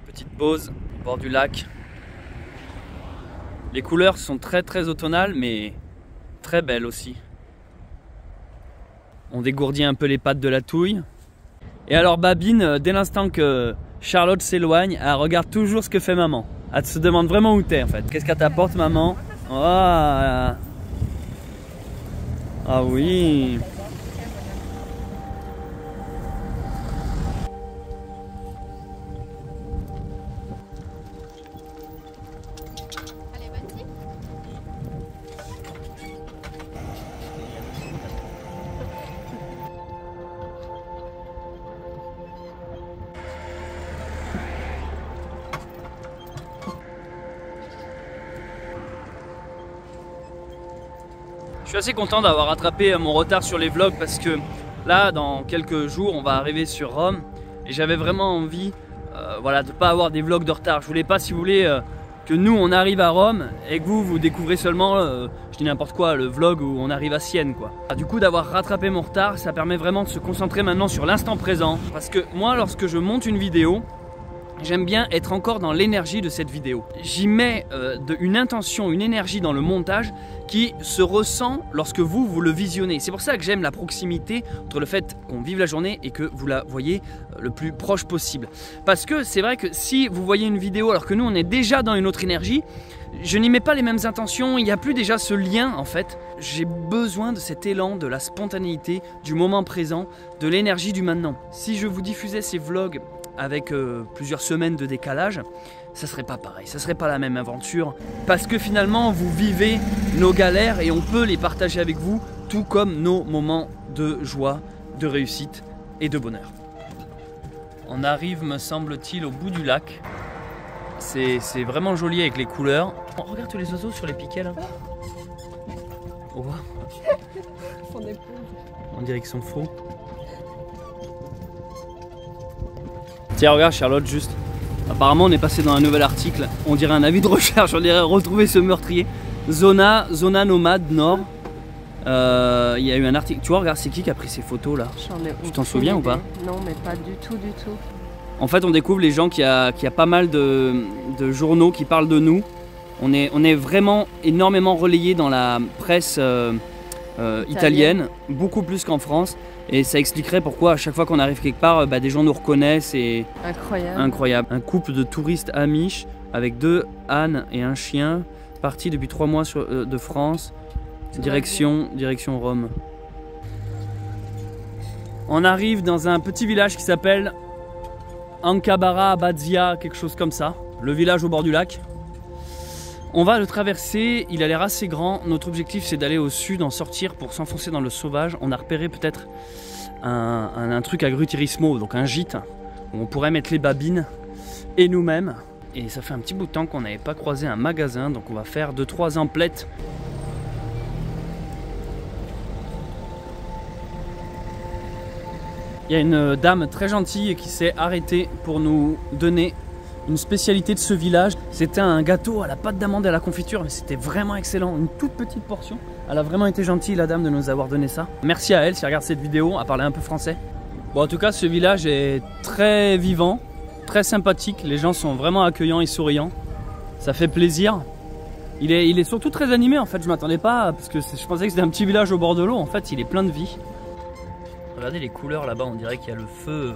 Petite pause au bord du lac. Les couleurs sont très automnales, mais très belles aussi. On dégourdit un peu les pattes de la touille. Et alors Babine, dès l'instant que Charlotte s'éloigne, elle regarde toujours ce que fait maman. Elle se demande vraiment où t'es en fait. Qu'est-ce qu'elle t'apporte maman? Oh, ah oui. Je suis assez content d'avoir rattrapé mon retard sur les vlogs parce que là, dans quelques jours, on va arriver sur Rome et j'avais vraiment envie de ne pas avoir des vlogs de retard. Je voulais pas, si vous voulez, que nous, on arrive à Rome et que vous découvrez seulement, je dis n'importe quoi, le vlog où on arrive à Sienne, quoi. Du coup, d'avoir rattrapé mon retard, ça permet vraiment de se concentrer maintenant sur l'instant présent. Parce que moi, lorsque je monte une vidéo, j'aime bien être encore dans l'énergie de cette vidéo. J'y mets une intention, une énergie dans le montage qui se ressent lorsque vous le visionnez. C'est pour ça que j'aime la proximité entre le fait qu'on vive la journée et que vous la voyez le plus proche possible. Parce que c'est vrai que si vous voyez une vidéo alors que nous on est déjà dans une autre énergie, je n'y mets pas les mêmes intentions, il n'y a plus déjà ce lien en fait. J'ai besoin de cet élan, de la spontanéité, du moment présent, de l'énergie du maintenant. Si je vous diffusais ces vlogs avec plusieurs semaines de décalage, ça serait pas pareil, ça serait pas la même aventure. Parce que finalement, vous vivez nos galères et on peut les partager avec vous, tout comme nos moments de joie, de réussite et de bonheur. On arrive, me semble-t-il, au bout du lac. C'est vraiment joli avec les couleurs. Oh, regarde tous les oiseaux sur les piquets là. Oh. On dirait qu'ils sont faux. Tiens, regarde Charlotte, juste. Apparemment, on est passé dans un nouvel article. On dirait un avis de recherche. On dirait retrouver ce meurtrier. Zona nomade nord. Il y a eu un article. Tu vois, regarde, c'est qui a pris ces photos là? Tu t'en souviens ou pas? Non, mais pas du tout, du tout. En fait, on découvre les gens qu'il y a pas mal de journaux qui parlent de nous. On est vraiment énormément relayés dans la presse italienne, beaucoup plus qu'en France. Et ça expliquerait pourquoi à chaque fois qu'on arrive quelque part, des gens nous reconnaissent. Et incroyable. Incroyable. Un couple de touristes amish avec 2 ânes et un chien, partis depuis 3 mois de France, direction Rome. On arrive dans un petit village qui s'appelle Ancabara Abbazia, quelque chose comme ça. Le village au bord du lac. On va le traverser, il a l'air assez grand. Notre objectif c'est d'aller au sud, en sortir pour s'enfoncer dans le sauvage. On a repéré peut-être un truc agriturismo, donc un gîte, où on pourrait mettre les babines et nous-mêmes. Et ça fait un petit bout de temps qu'on n'avait pas croisé un magasin, donc on va faire 2-3 emplettes. Il y a une dame très gentille qui s'est arrêtée pour nous donner une spécialité de ce village. C'était un gâteau à la pâte d'amande et à la confiture, mais c'était vraiment excellent, une toute petite portion. Elle a vraiment été gentille la dame de nous avoir donné ça. Merci à elle si elle regarde cette vidéo, à parler un peu français. Bon, en tout cas ce village est très vivant, très sympathique, les gens sont vraiment accueillants et souriants. Ça fait plaisir. Il est surtout très animé en fait, je m'attendais pas, parce que je pensais que c'était un petit village au bord de l'eau, en fait il est plein de vie. Regardez les couleurs là-bas, on dirait qu'il y a le feu.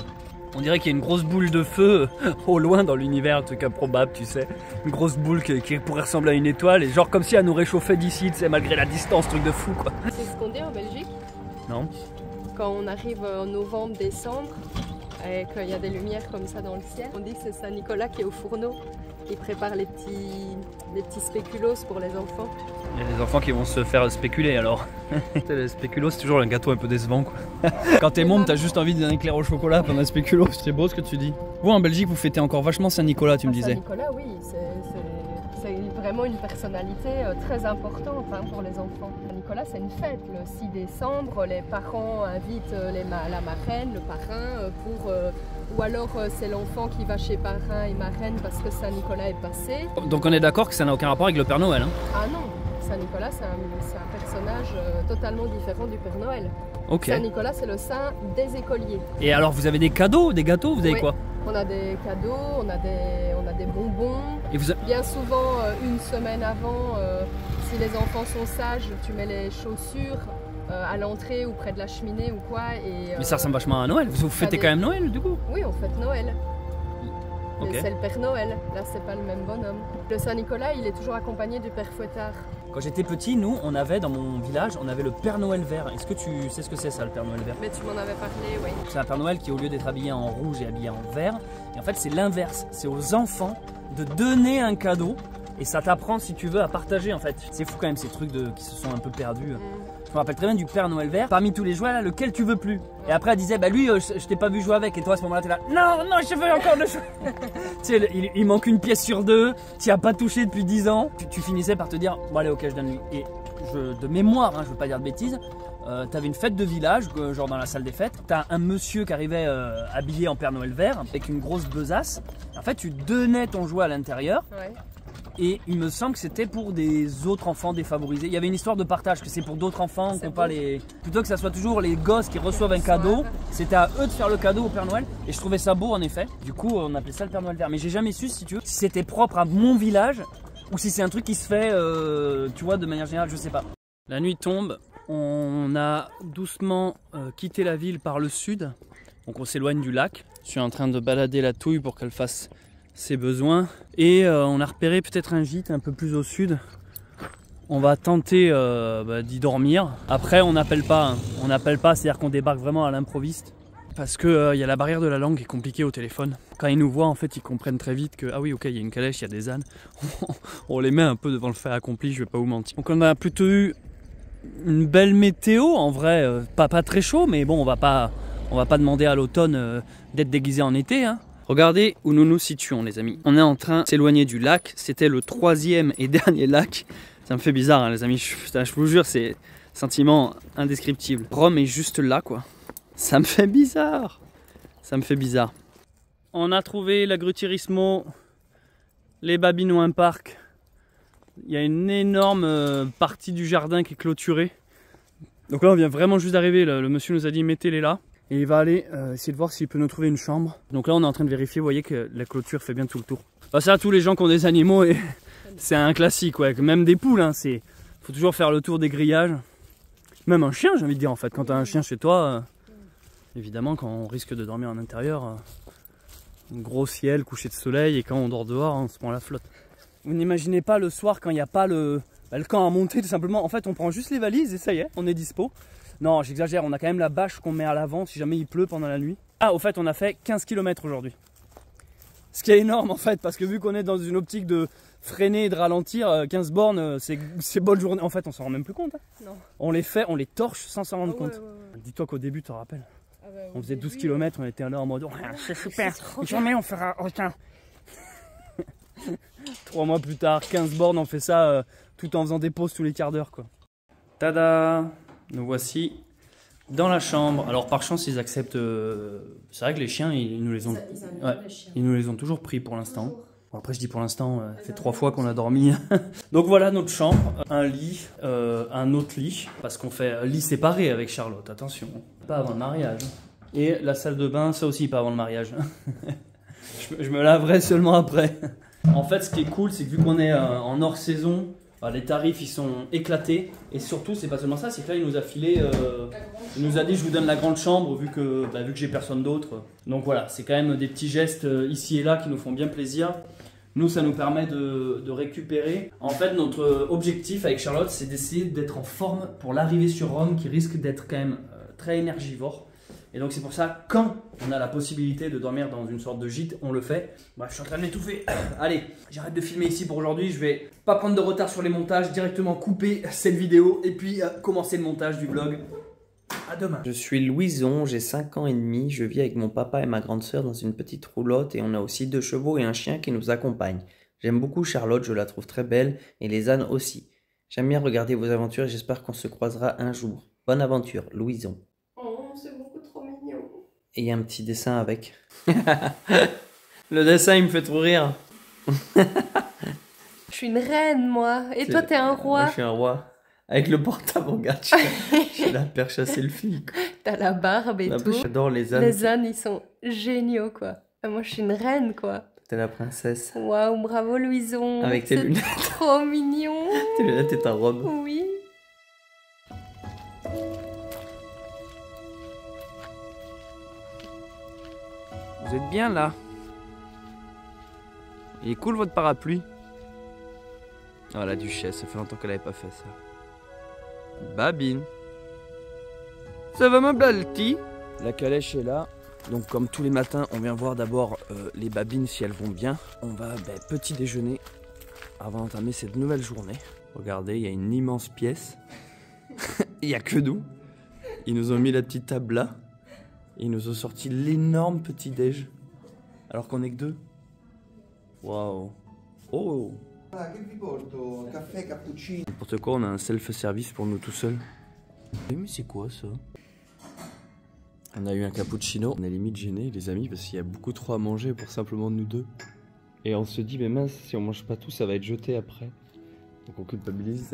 On dirait qu'il y a une grosse boule de feu au loin dans l'univers, un truc improbable, tu sais. Une grosse boule qui pourrait ressembler à une étoile, et genre comme si elle nous réchauffait d'ici, tu sais, malgré la distance, truc de fou quoi. C'est ce qu'on dit en Belgique? Non. Quand on arrive en novembre, décembre, et qu'il y a des lumières comme ça dans le ciel, on dit que c'est Saint-Nicolas qui est au fourneau, qui prépare les petits spéculoos pour les enfants. Il y a des enfants qui vont se faire spéculer alors. Le spéculoos c'est toujours un gâteau un peu décevant quoi. Quand t'es môme t'as juste envie d'un éclair au chocolat pendant un spéculoos. C'est beau ce que tu dis. Vous en Belgique vous fêtez encore vachement Saint-Nicolas tu me disais. Saint-Nicolas oui, c'est vraiment une personnalité très importante pour les enfants. Saint-Nicolas c'est une fête, le 6 décembre les parents invitent la marraine, le parrain ou alors c'est l'enfant qui va chez parrain et marraine parce que Saint-Nicolas est passé. Donc on est d'accord que ça n'a aucun rapport avec le Père Noël hein? Ah non, Saint-Nicolas c'est un personnage totalement différent du Père Noël. Ok. Saint-Nicolas c'est le saint des écoliers. Et alors vous avez des cadeaux, des gâteaux, vous avez quoi? On a des cadeaux, on a des bonbons. Et bien souvent, une semaine avant, si les enfants sont sages, tu mets les chaussures à l'entrée ou près de la cheminée ou quoi. Mais ça ressemble vachement à Noël. Vous fêtez quand même Noël du coup? Oui, on fête Noël. Okay. C'est le Père Noël, là c'est pas le même bonhomme. Le Saint-Nicolas, il est toujours accompagné du Père Fouettard. Quand j'étais petit, nous, on avait dans mon village, on avait le Père Noël vert. Est-ce que tu sais ce que c'est ça, le Père Noël vert? Mais tu m'en avais parlé, oui. C'est un Père Noël qui, au lieu d'être habillé en rouge, est habillé en vert. Et en fait, c'est l'inverse. C'est aux enfants de donner un cadeau. Et ça t'apprend, si tu veux, à partager en fait. C'est fou quand même ces trucs qui se sont un peu perdus. Je me rappelle très bien du Père Noël vert. Parmi tous les jouets, là, lequel tu veux plus? Et après, elle disait, bah lui, je t'ai pas vu jouer avec. Et toi, à ce moment-là, t'es là, non, non, je veux encore le jouet. Tu sais, il manque une pièce sur 2. Tu as pas touché depuis 10 ans. Tu finissais par te dire, bon, allez, ok, je donne lui. Et de mémoire, je veux pas dire de bêtises, t'avais une fête de village, genre dans la salle des fêtes. T'as un monsieur qui arrivait habillé en Père Noël vert, avec une grosse besace. En fait, tu donnais ton jouet à l'intérieur. Ouais. Et il me semble que c'était pour des autres enfants défavorisés. Il y avait une histoire de partage, que c'est pour d'autres enfants, qu'on pas les... Plutôt que ça soit toujours les gosses qui reçoivent un cadeau, c'était à eux de faire le cadeau au Père Noël. Et je trouvais ça beau en effet. Du coup, on appelait ça le Père Noël vert. Mais j'ai jamais su, si tu veux, si c'était propre à mon village ou si c'est un truc qui se fait, tu vois, de manière générale, je sais pas. La nuit tombe, on a doucement quitté la ville par le sud. Donc on s'éloigne du lac. Je suis en train de balader la touille pour qu'elle fasse ses besoins. Et on a repéré peut-être un gîte un peu plus au sud. On va tenter d'y dormir. Après on n'appelle pas, hein. On n'appelle pas, c'est-à-dire qu'on débarque vraiment à l'improviste. Parce que y a la barrière de la langue qui est compliquée au téléphone. Quand ils nous voient, en fait, ils comprennent très vite que ah oui, ok, il y a une calèche, il y a des ânes. On les met un peu devant le fait accompli, je vais pas vous mentir. Donc on a plutôt eu une belle météo, en vrai, pas très chaud, mais bon, on va pas demander à l'automne d'être déguisé en été, hein. Regardez où nous nous situons, les amis. On est en train de s'éloigner du lac. C'était le 3e et dernier lac. Ça me fait bizarre, hein, les amis. Je vous jure, c'est un sentiment indescriptible. Rome est juste là, quoi. Ça me fait bizarre. Ça me fait bizarre. On a trouvé l'Agruturismo. Les babines ont un parc. Il y a une énorme partie du jardin qui est clôturée. Donc là, on vient vraiment juste d'arriver. Le monsieur nous a dit mettez-les là. Et il va aller essayer de voir s'il peut nous trouver une chambre. Donc là, on est en train de vérifier. Vous voyez que la clôture fait bien tout le tour. Enfin, ça, tous les gens qui ont des animaux, c'est un classique. Ouais. Même des poules, hein, faut toujours faire le tour des grillages. Même un chien, j'ai envie de dire, en fait. Quand tu as un chien chez toi, évidemment, quand on risque de dormir en intérieur, gros ciel, coucher de soleil, et quand on dort dehors, on se prend la flotte. Vous n'imaginez pas le soir quand il n'y a pas le camp à monter, tout simplement. En fait, on prend juste les valises et ça y est, on est dispo. Non, j'exagère, on a quand même la bâche qu'on met à l'avant si jamais il pleut pendant la nuit. Ah, au fait, on a fait 15 km aujourd'hui. Ce qui est énorme en fait, parce que vu qu'on est dans une optique de freiner et de ralentir, 15 bornes, c'est bonne journée. En fait, on s'en rend même plus compte. Hein. Non. On les fait, on les torche sans s'en rendre compte. Ouais. Dis-toi qu'au début, tu te rappelles, on faisait 12 km, on était là en mode, c'est super, jamais on fera aucun. 3 mois plus tard, 15 bornes, on fait ça tout en faisant des pauses tous les quarts d'heure, quoi. Tada! Nous voici dans la chambre. Alors par chance ils acceptent. C'est vrai que les chiens ils nous les ont. Ils nous les ont toujours pris pour l'instant. Bon, après je dis pour l'instant, ça fait 3 fois qu'on a dormi. Donc voilà notre chambre, un lit, un autre lit, parce qu'on fait lit séparé avec Charlotte. Attention, pas avant le mariage. Et la salle de bain, ça aussi pas avant le mariage. je me laverai seulement après. En fait, ce qui est cool, c'est que vu qu'on est en hors saison. Les tarifs ils sont éclatés et surtout c'est pas seulement ça, c'est que là il nous a filé, il nous a dit je vous donne la grande chambre vu que j'ai personne d'autre. Donc voilà, c'est quand même des petits gestes ici et là qui nous font bien plaisir. Nous ça nous permet de récupérer. En fait notre objectif avec Charlotte c'est d'essayer d'être en forme pour l'arrivée sur Rome qui risque d'être quand même très énergivore. Et donc c'est pour ça, quand on a la possibilité de dormir dans une sorte de gîte, on le fait. Bref, je suis en train de m'étouffer. Allez, j'arrête de filmer ici pour aujourd'hui. Je vais pas prendre de retard sur les montages, directement couper cette vidéo et puis commencer le montage du vlog. À demain. Je suis Louison, j'ai 5 ans et demi. Je vis avec mon papa et ma grande sœur dans une petite roulotte et on a aussi 2 chevaux et un chien qui nous accompagnent. J'aime beaucoup Charlotte, je la trouve très belle et les ânes aussi. J'aime bien regarder vos aventures et j'espère qu'on se croisera un jour. Bonne aventure, Louison. Et il y a un petit dessin avec. Le dessin, il me fait trop rire. Je suis une reine, moi. Et toi, t'es un roi. Moi, je suis un roi. Avec le portable, regarde. J'ai la perche à selfie. T'as la barbe et tout. J'adore les ânes. Les ânes, ils sont géniaux, quoi. Moi, je suis une reine, quoi. T'es la princesse. Waouh, bravo, Louison. Avec tes lunettes. Trop mignon. Tes lunettes et ta robe. Oui. Vous êtes bien là? Il est cool votre parapluie. Oh la duchesse, ça fait longtemps qu'elle n'avait pas fait ça. Babine. Ça va ma Balti? La calèche est là. Donc comme tous les matins, on vient voir d'abord les babines si elles vont bien. On va petit déjeuner avant d'entamer cette nouvelle journée. Regardez, il y a une immense pièce. Il n'y a que nous. Ils nous ont mis la petite table là. Ils nous ont sorti l'énorme petit déj. Alors qu'on est que 2. Waouh. Oh. N'importe quoi, on a un self-service pour nous tout seuls. Mais c'est quoi ça? On a eu un cappuccino. On est limite gênés les amis parce qu'il y a beaucoup trop à manger pour simplement nous 2. Et on se dit, mais mince, si on mange pas tout, ça va être jeté après. Donc on culpabilise.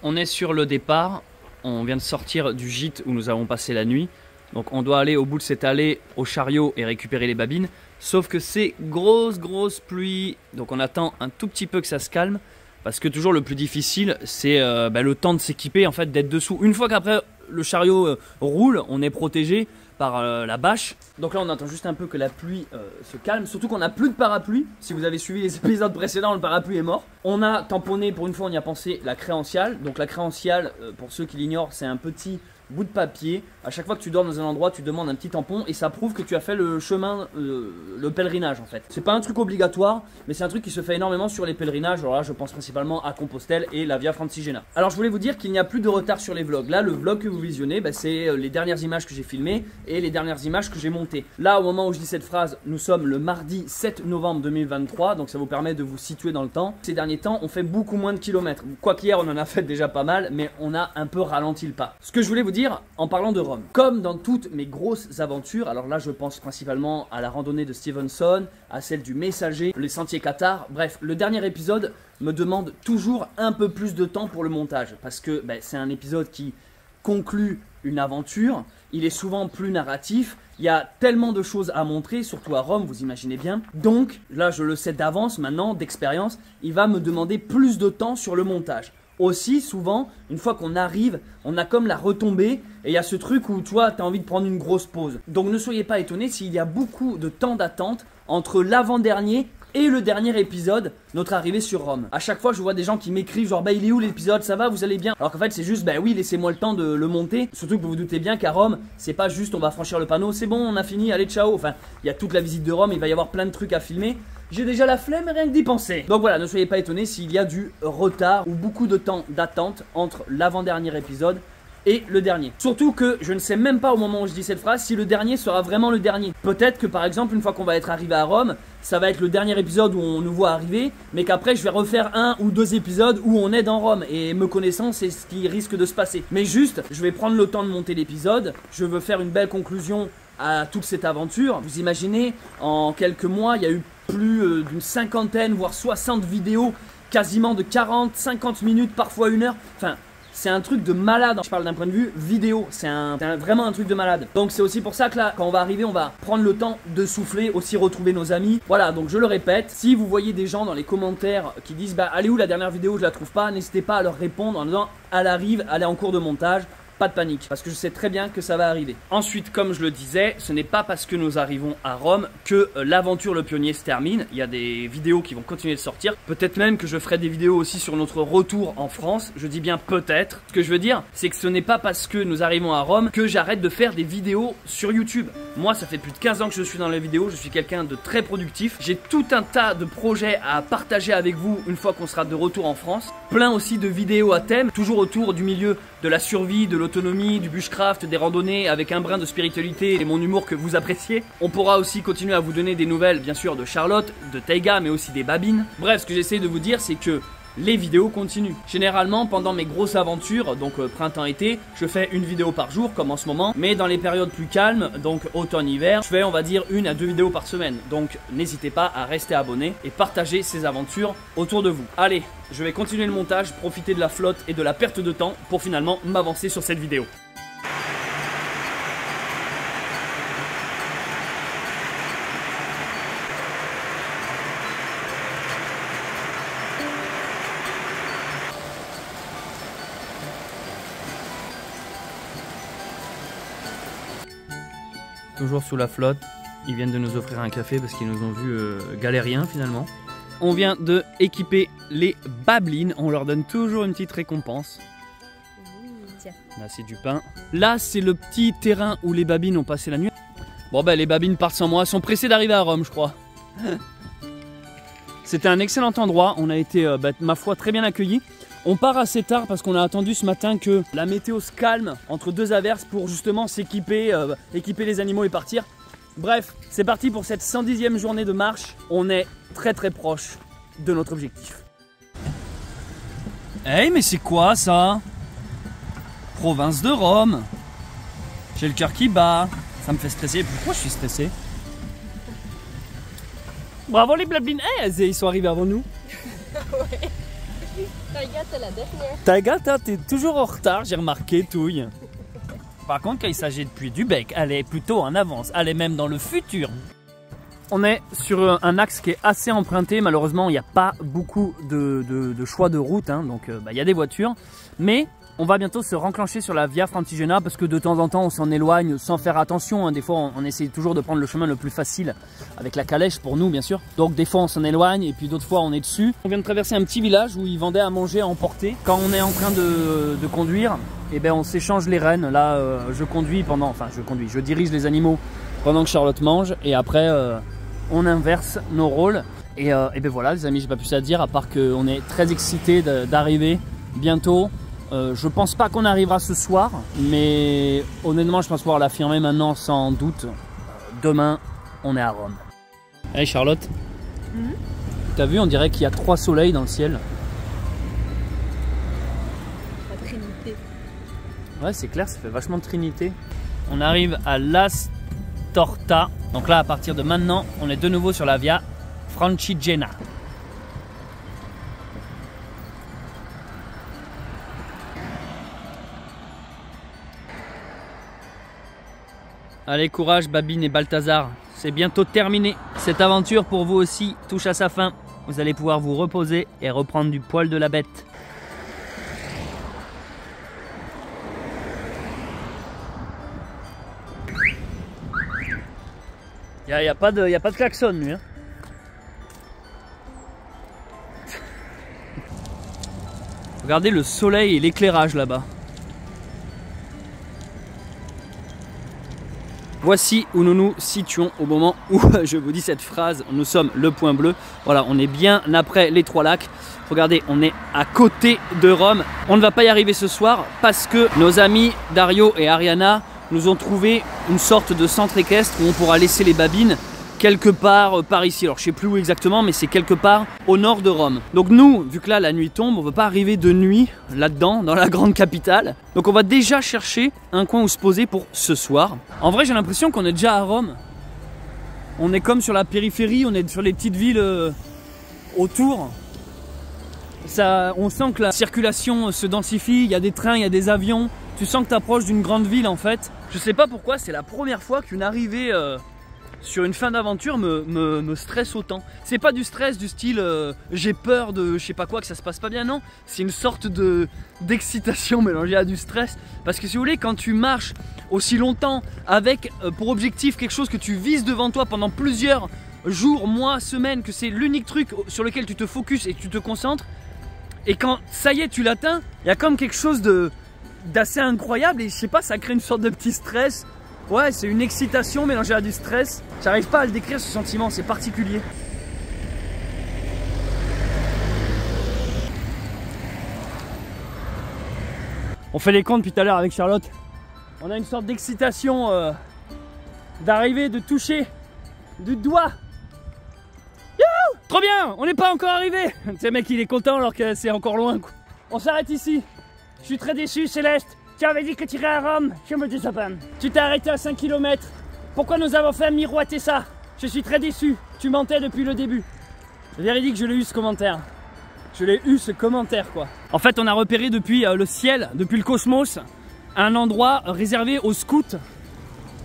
On est sur le départ. On vient de sortir du gîte où nous avons passé la nuit. Donc on doit aller au bout de cette allée au chariot et récupérer les babines. Sauf que c'est grosse pluie. Donc on attend un tout petit peu que ça se calme. Parce que toujours le plus difficile, c'est le temps de s'équiper, en fait, d'être dessous. Une fois qu'après le chariot roule, on est protégé par la bâche. Donc là on attend juste un peu que la pluie se calme. Surtout qu'on n'a plus de parapluie. Si vous avez suivi les épisodes précédents, le parapluie est mort. On a tamponné, pour une fois on y a pensé, la créanciale. Donc la créanciale, pour ceux qui l'ignorent, c'est un petit bout de papier. À chaque fois que tu dors dans un endroit, tu demandes un petit tampon et ça prouve que tu as fait le chemin, le pèlerinage en fait. C'est pas un truc obligatoire, mais c'est un truc qui se fait énormément sur les pèlerinages. Alors là, je pense principalement à Compostelle et la Via Francigena. Alors je voulais vous dire qu'il n'y a plus de retard sur les vlogs. Là, le vlog que vous visionnez, c'est les dernières images que j'ai filmées et les dernières images que j'ai montées. Là, au moment où je dis cette phrase, nous sommes le mardi 7 novembre 2023, donc ça vous permet de vous situer dans le temps. Ces derniers temps, on fait beaucoup moins de kilomètres. Quoique hier, on en a fait déjà pas mal, mais on a un peu ralenti le pas. Ce que je voulais vous dire en parlant de Rome, comme dans toutes mes grosses aventures, alors là je pense principalement à la randonnée de Stevenson, à celle du Messager, les sentiers Qatar, bref, le dernier épisode me demande toujours un peu plus de temps pour le montage, parce que c'est un épisode qui conclut une aventure, il est souvent plus narratif, il y a tellement de choses à montrer, surtout à Rome, vous imaginez bien. Donc, là je le sais d'avance maintenant, d'expérience, il va me demander plus de temps sur le montage. Aussi, souvent, une fois qu'on arrive, on a comme la retombée et il y a ce truc où toi, tu as envie de prendre une grosse pause. Donc ne soyez pas étonnés s'il y a beaucoup de temps d'attente entre l'avant-dernier et le dernier épisode, notre arrivée sur Rome. À chaque fois, je vois des gens qui m'écrivent genre il est où l'épisode, ça va, vous allez bien? Alors qu'en fait, c'est juste oui, laissez-moi le temps de le monter. Surtout que vous vous doutez bien qu'à Rome, c'est pas juste on va franchir le panneau, c'est bon, on a fini, allez ciao. Enfin, il y a toute la visite de Rome, il va y avoir plein de trucs à filmer. J'ai déjà la flemme rien que d'y penser. Donc voilà, ne soyez pas étonnés s'il y a du retard ou beaucoup de temps d'attente entre l'avant-dernier épisode et le dernier. Surtout que je ne sais même pas au moment où je dis cette phrase si le dernier sera vraiment le dernier. Peut-être que par exemple une fois qu'on va être arrivé à Rome, ça va être le dernier épisode où on nous voit arriver, mais qu'après je vais refaire 1 ou 2 épisodes où on est dans Rome. Et me connaissant, c'est ce qui risque de se passer. Mais juste, je vais prendre le temps de monter l'épisode, je veux faire une belle conclusion à toute cette aventure. Vous imaginez, en quelques mois, il y a eu plus d'une cinquantaine, voire 60 vidéos, quasiment de 40, 50 minutes, parfois 1 heure. Enfin, c'est un truc de malade. Je parle d'un point de vue vidéo, c'est vraiment un truc de malade. Donc c'est aussi pour ça que là, quand on va arriver, on va prendre le temps de souffler, aussi retrouver nos amis. Voilà, donc je le répète, si vous voyez des gens dans les commentaires qui disent allez où la dernière vidéo, je la trouve pas, n'hésitez pas à leur répondre en disant elle arrive, elle est en cours de montage. Pas de panique, parce que je sais très bien que ça va arriver. Ensuite, comme je le disais, ce n'est pas parce que nous arrivons à Rome que l'aventure Le Pionnier se termine. Il y a des vidéos qui vont continuer de sortir. Peut-être même que je ferai des vidéos aussi sur notre retour en France. Je dis bien peut-être. Ce que je veux dire, c'est que ce n'est pas parce que nous arrivons à Rome que j'arrête de faire des vidéos sur YouTube. Moi, ça fait plus de 15 ans que je suis dans les vidéos. Je suis quelqu'un de très productif. J'ai tout un tas de projets à partager avec vous une fois qu'on sera de retour en France. Plein aussi de vidéos à thème, toujours autour du milieu de la survie, de l'autonomie, du bushcraft, des randonnées, avec un brin de spiritualité et mon humour que vous appréciez. On pourra aussi continuer à vous donner des nouvelles, bien sûr, de Charlotte, de Taiga, mais aussi des babines. Bref, ce que j'essaie de vous dire, c'est que les vidéos continuent. Généralement, pendant mes grosses aventures, donc printemps-été, je fais une vidéo par jour, comme en ce moment. Mais dans les périodes plus calmes, donc automne-hiver, je fais, on va dire, 1 à 2 vidéos par semaine. Donc n'hésitez pas à rester abonné et partager ces aventures autour de vous. Allez, je vais continuer le montage, profiter de la flotte et de la perte de temps pour finalement m'avancer sur cette vidéo. Toujours sous la flotte, ils viennent de nous offrir un café parce qu'ils nous ont vus galériens finalement. On vient de équiper les babelines, on leur donne toujours une petite récompense. Tiens. Là c'est du pain. Là c'est le petit terrain où les babines ont passé la nuit. Bon les babines partent sans moi, elles sont pressées d'arriver à Rome je crois. C'était un excellent endroit, on a été ma foi très bien accueillis. On part assez tard parce qu'on a attendu ce matin que la météo se calme entre 2 averses pour justement s'équiper, équiper les animaux et partir. Bref, c'est parti pour cette 110e journée de marche. On est très proche de notre objectif. Hey, mais c'est quoi ça? Province de Rome. J'ai le cœur qui bat. Ça me fait stresser. Pourquoi je suis stressé? Bravo les blabline. Ils sont arrivés avant nous. Ouais. Taiga, t'es la dernière. Taiga, t'es toujours en retard, j'ai remarqué, Touille. Par contre, quand il s'agit de Puy du Bec, elle est plutôt en avance. Elle est même dans le futur. On est sur un axe qui est assez emprunté. Malheureusement, il n'y a pas beaucoup de choix de route. Hein, donc, il y a des voitures. Mais on va bientôt se renclencher sur la Via Francigena parce que de temps en temps, on s'en éloigne sans faire attention. Hein. Des fois, on essaie toujours de prendre le chemin le plus facile avec la calèche pour nous, bien sûr. Donc, des fois, on s'en éloigne et puis d'autres fois, on est dessus. On vient de traverser un petit village où ils vendaient à manger à emporter. Quand on est en train de conduire, eh ben, on s'échange les rênes. Là, je dirige les animaux pendant que Charlotte mange et après... on inverse nos rôles et ben voilà les amis, j'ai pas plus à dire à part qu'on est très excités d'arriver bientôt. Je pense pas qu'on arrivera ce soir, mais honnêtement je pense pouvoir l'affirmer maintenant sans doute. Demain on est à Rome. Hey Charlotte, t'as vu, on dirait qu'il y a 3 soleils dans le ciel. La Trinité. Ouais c'est clair, ça fait vachement de Trinité. On arrive à Las Torta. Donc là, à partir de maintenant, on est de nouveau sur la Via Francigena. Allez, courage Babine et Balthazar. C'est bientôt terminé. Cette aventure pour vous aussi touche à sa fin. Vous allez pouvoir vous reposer et reprendre du poil de la bête. Il n'y a pas de klaxon lui. Hein. Regardez le soleil et l'éclairage là-bas. Voici où nous nous situons au moment où je vous dis cette phrase. Nous sommes le point bleu. Voilà, on est bien après les 3 lacs. Regardez, on est à côté de Rome. On ne va pas y arriver ce soir parce que nos amis Dario et Ariana nous ont trouvé une sorte de centre équestre où on pourra laisser les babines quelque part par ici. Alors je sais plus où exactement, mais c'est quelque part au nord de Rome. Donc nous, vu que là la nuit tombe, on ne veut pas arriver de nuit là-dedans, dans la grande capitale. Donc on va déjà chercher un coin où se poser pour ce soir. En vrai j'ai l'impression qu'on est déjà à Rome. On est comme sur la périphérie, on est sur les petites villes autour. On sent que la circulation se densifie, il y a des trains, il y a des avions. Tu sens que tu approches d'une grande ville en fait. Je sais pas pourquoi, c'est la première fois qu'une arrivée sur une fin d'aventure me stresse autant. C'est pas du stress du style j'ai peur de je sais pas quoi, que ça se passe pas bien, non. C'est une sorte d'excitation mélangée à du stress. Parce que si vous voulez, quand tu marches aussi longtemps avec pour objectif quelque chose que tu vises devant toi pendant plusieurs jours, mois, semaines, que c'est l'unique truc sur lequel tu te focuses et que tu te concentres, et quand ça y est tu l'atteins, il y a comme quelque chose d'assez incroyable et je sais pas, ça crée une sorte de petit stress. Ouais, c'est une excitation mélangée à du stress. J'arrive pas à le décrire ce sentiment, c'est particulier. On fait les comptes depuis tout à l'heure avec Charlotte. On a une sorte d'excitation d'arriver, de toucher du doigt. Youhou! Trop bien, on n'est pas encore arrivé. Ce mec il est content alors que c'est encore loin quoi. On s'arrête ici. Je suis très déçu Céleste. Tu avais dit que tu irais à Rome, je me désappelle. Tu t'es arrêté à 5 km. Pourquoi nous avons fait miroiter ça? Je suis très déçu. Tu mentais depuis le début. Véridique, je l'ai eu ce commentaire. Je l'ai eu ce commentaire quoi. En fait, on a repéré depuis le ciel, depuis le cosmos, un endroit réservé aux scouts.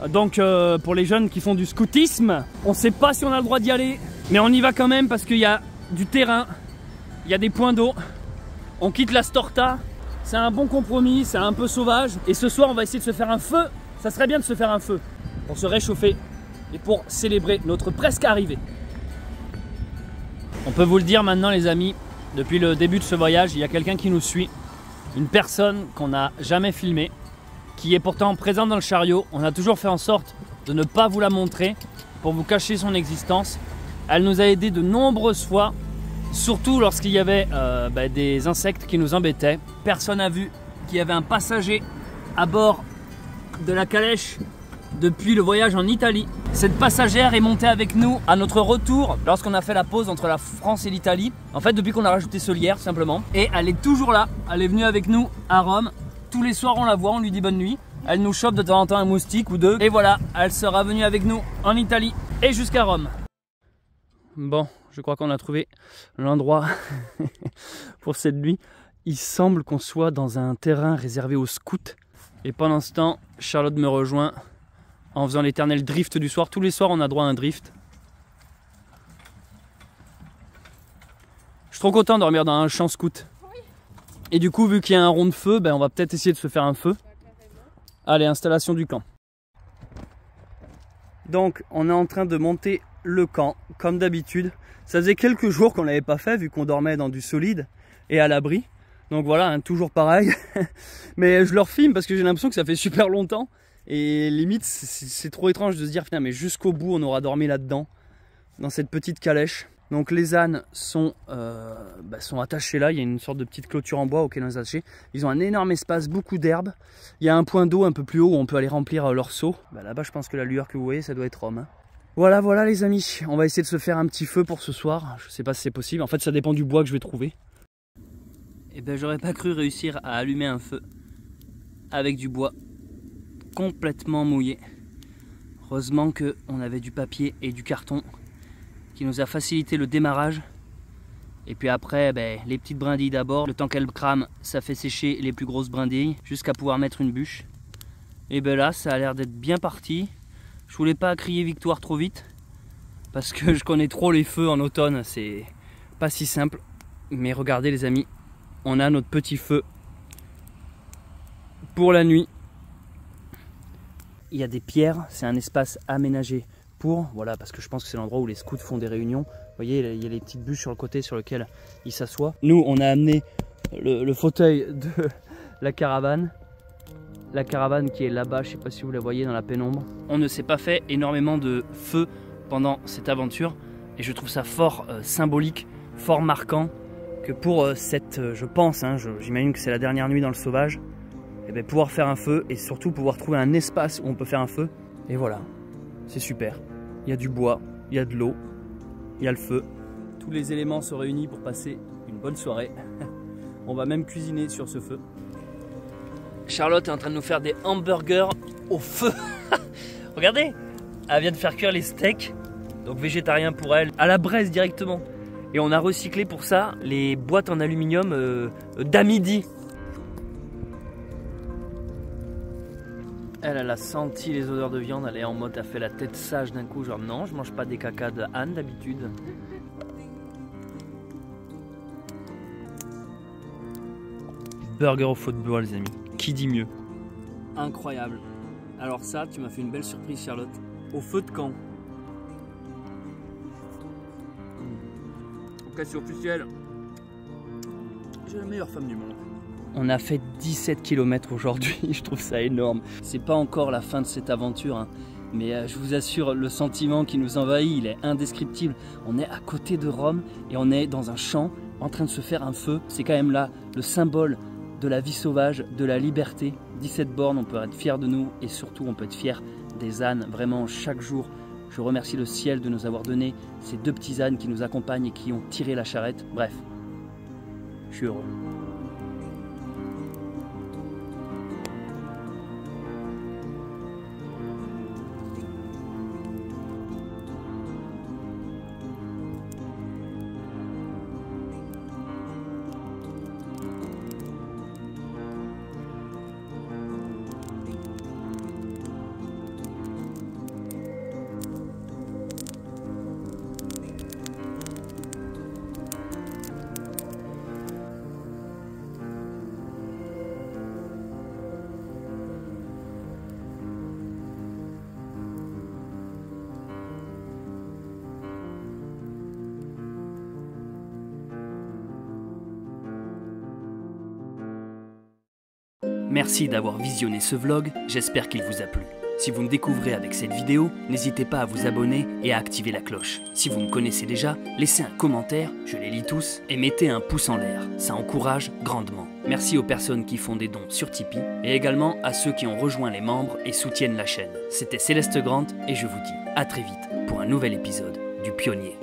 Donc pour les jeunes qui font du scoutisme, on ne sait pas si on a le droit d'y aller, mais on y va quand même parce qu'il y a du terrain, il y a des points d'eau. On quitte la Storta, c'est un bon compromis, c'est un peu sauvage. Et ce soir, on va essayer de se faire un feu. Ça serait bien de se faire un feu pour se réchauffer et pour célébrer notre presque arrivée. On peut vous le dire maintenant les amis, depuis le début de ce voyage, il y a quelqu'un qui nous suit. Une personne qu'on n'a jamais filmée, qui est pourtant présente dans le chariot. On a toujours fait en sorte de ne pas vous la montrer pour vous cacher son existence. Elle nous a aidés de nombreuses fois, surtout lorsqu'il y avait des insectes qui nous embêtaient. Personne n'a vu qu'il y avait un passager à bord de la calèche depuis le voyage en Italie. Cette passagère est montée avec nous à notre retour lorsqu'on a fait la pause entre la France et l'Italie. En fait, depuis qu'on a rajouté ce lierre simplement. Et elle est toujours là. Elle est venue avec nous à Rome. Tous les soirs, on la voit, on lui dit bonne nuit. Elle nous chope de temps en temps un moustique ou deux. Et voilà, elle sera venue avec nous en Italie et jusqu'à Rome. Bon, je crois qu'on a trouvé l'endroit pour cette nuit. Il semble qu'on soit dans un terrain réservé aux scouts. Et pendant ce temps, Charlotte me rejoint en faisant l'éternel drift du soir. Tous les soirs, on a droit à un drift. Je suis trop content de dormir dans un champ scout. Et du coup, vu qu'il y a un rond de feu, ben, on va peut-être essayer de se faire un feu. Allez, installation du camp. Donc, on est en train de monter le camp, comme d'habitude. Ça faisait quelques jours qu'on ne l'avait pas fait, vu qu'on dormait dans du solide et à l'abri. Donc voilà, hein, toujours pareil. Mais je leur filme parce que j'ai l'impression que ça fait super longtemps. Et limite, c'est trop étrange de se dire, putain, mais jusqu'au bout, on aura dormi là-dedans, dans cette petite calèche. Donc les ânes sont attachés là, il y a une sorte de petite clôture en bois auquel on les a attachés. Ils ont un énorme espace, beaucoup d'herbe. Il y a un point d'eau un peu plus haut où on peut aller remplir leur seau. Là-bas, je pense que la lueur que vous voyez, ça doit être Rome. Hein. Voilà les amis, on va essayer de se faire un petit feu pour ce soir. Je sais pas si c'est possible, en fait ça dépend du bois que je vais trouver. Et ben j'aurais pas cru réussir à allumer un feu avec du bois complètement mouillé. Heureusement qu'on avait du papier et du carton qui nous a facilité le démarrage. Et puis après, les petites brindilles d'abord. Le temps qu'elles crament, ça fait sécher les plus grosses brindilles jusqu'à pouvoir mettre une bûche. Et ben là, ça a l'air d'être bien parti. Je voulais pas crier victoire trop vite parce que je connais trop les feux en automne. C'est pas si simple. Mais regardez les amis, on a notre petit feu pour la nuit. Il y a des pierres, c'est un espace aménagé pour, voilà, parce que je pense que c'est l'endroit où les scouts font des réunions. Vous voyez, il y a les petites bûches sur le côté sur lesquelles ils s'assoient. Nous, on a amené le fauteuil de la caravane. La caravane qui est là-bas, je ne sais pas si vous la voyez dans la pénombre. On ne s'est pas fait énormément de feu pendant cette aventure. Et je trouve ça fort symbolique, fort marquant, que pour cette, je pense, hein, j'imagine que c'est la dernière nuit dans le sauvage, et pouvoir faire un feu et surtout pouvoir trouver un espace où on peut faire un feu. Et voilà, c'est super. Il y a du bois, il y a de l'eau, il y a le feu. Tous les éléments sont réunis pour passer une bonne soirée. On va même cuisiner sur ce feu. Charlotte est en train de nous faire des hamburgers au feu. Regardez, elle vient de faire cuire les steaks, donc végétarien pour elle, à la braise directement. Et on a recyclé pour ça les boîtes en aluminium d'Amidi. Elle a senti les odeurs de viande, elle est en mode, elle a fait la tête sage d'un coup, genre non, je mange pas des cacas de âne d'habitude. Burger au feu de bois les amis, qui dit mieux? Incroyable. Alors ça, tu m'as fait une belle surprise Charlotte, au feu de camp. Ok, c'est officiel, j'ai la meilleure femme du monde. On a fait 17 km aujourd'hui, je trouve ça énorme. C'est pas encore la fin de cette aventure, hein. Mais je vous assure, le sentiment qui nous envahit, il est indescriptible. On est à côté de Rome et on est dans un champ en train de se faire un feu. C'est quand même là le symbole de la vie sauvage, de la liberté. 17 bornes, on peut être fier de nous et surtout on peut être fier des ânes. Vraiment, chaque jour, je remercie le ciel de nous avoir donné ces deux petits ânes qui nous accompagnent et qui ont tiré la charrette. Bref, je suis heureux. Merci d'avoir visionné ce vlog, j'espère qu'il vous a plu. Si vous me découvrez avec cette vidéo, n'hésitez pas à vous abonner et à activer la cloche. Si vous me connaissez déjà, laissez un commentaire, je les lis tous, et mettez un pouce en l'air, ça encourage grandement. Merci aux personnes qui font des dons sur Tipeee, et également à ceux qui ont rejoint les membres et soutiennent la chaîne. C'était Céleste Grant, et je vous dis à très vite pour un nouvel épisode du Pionnier.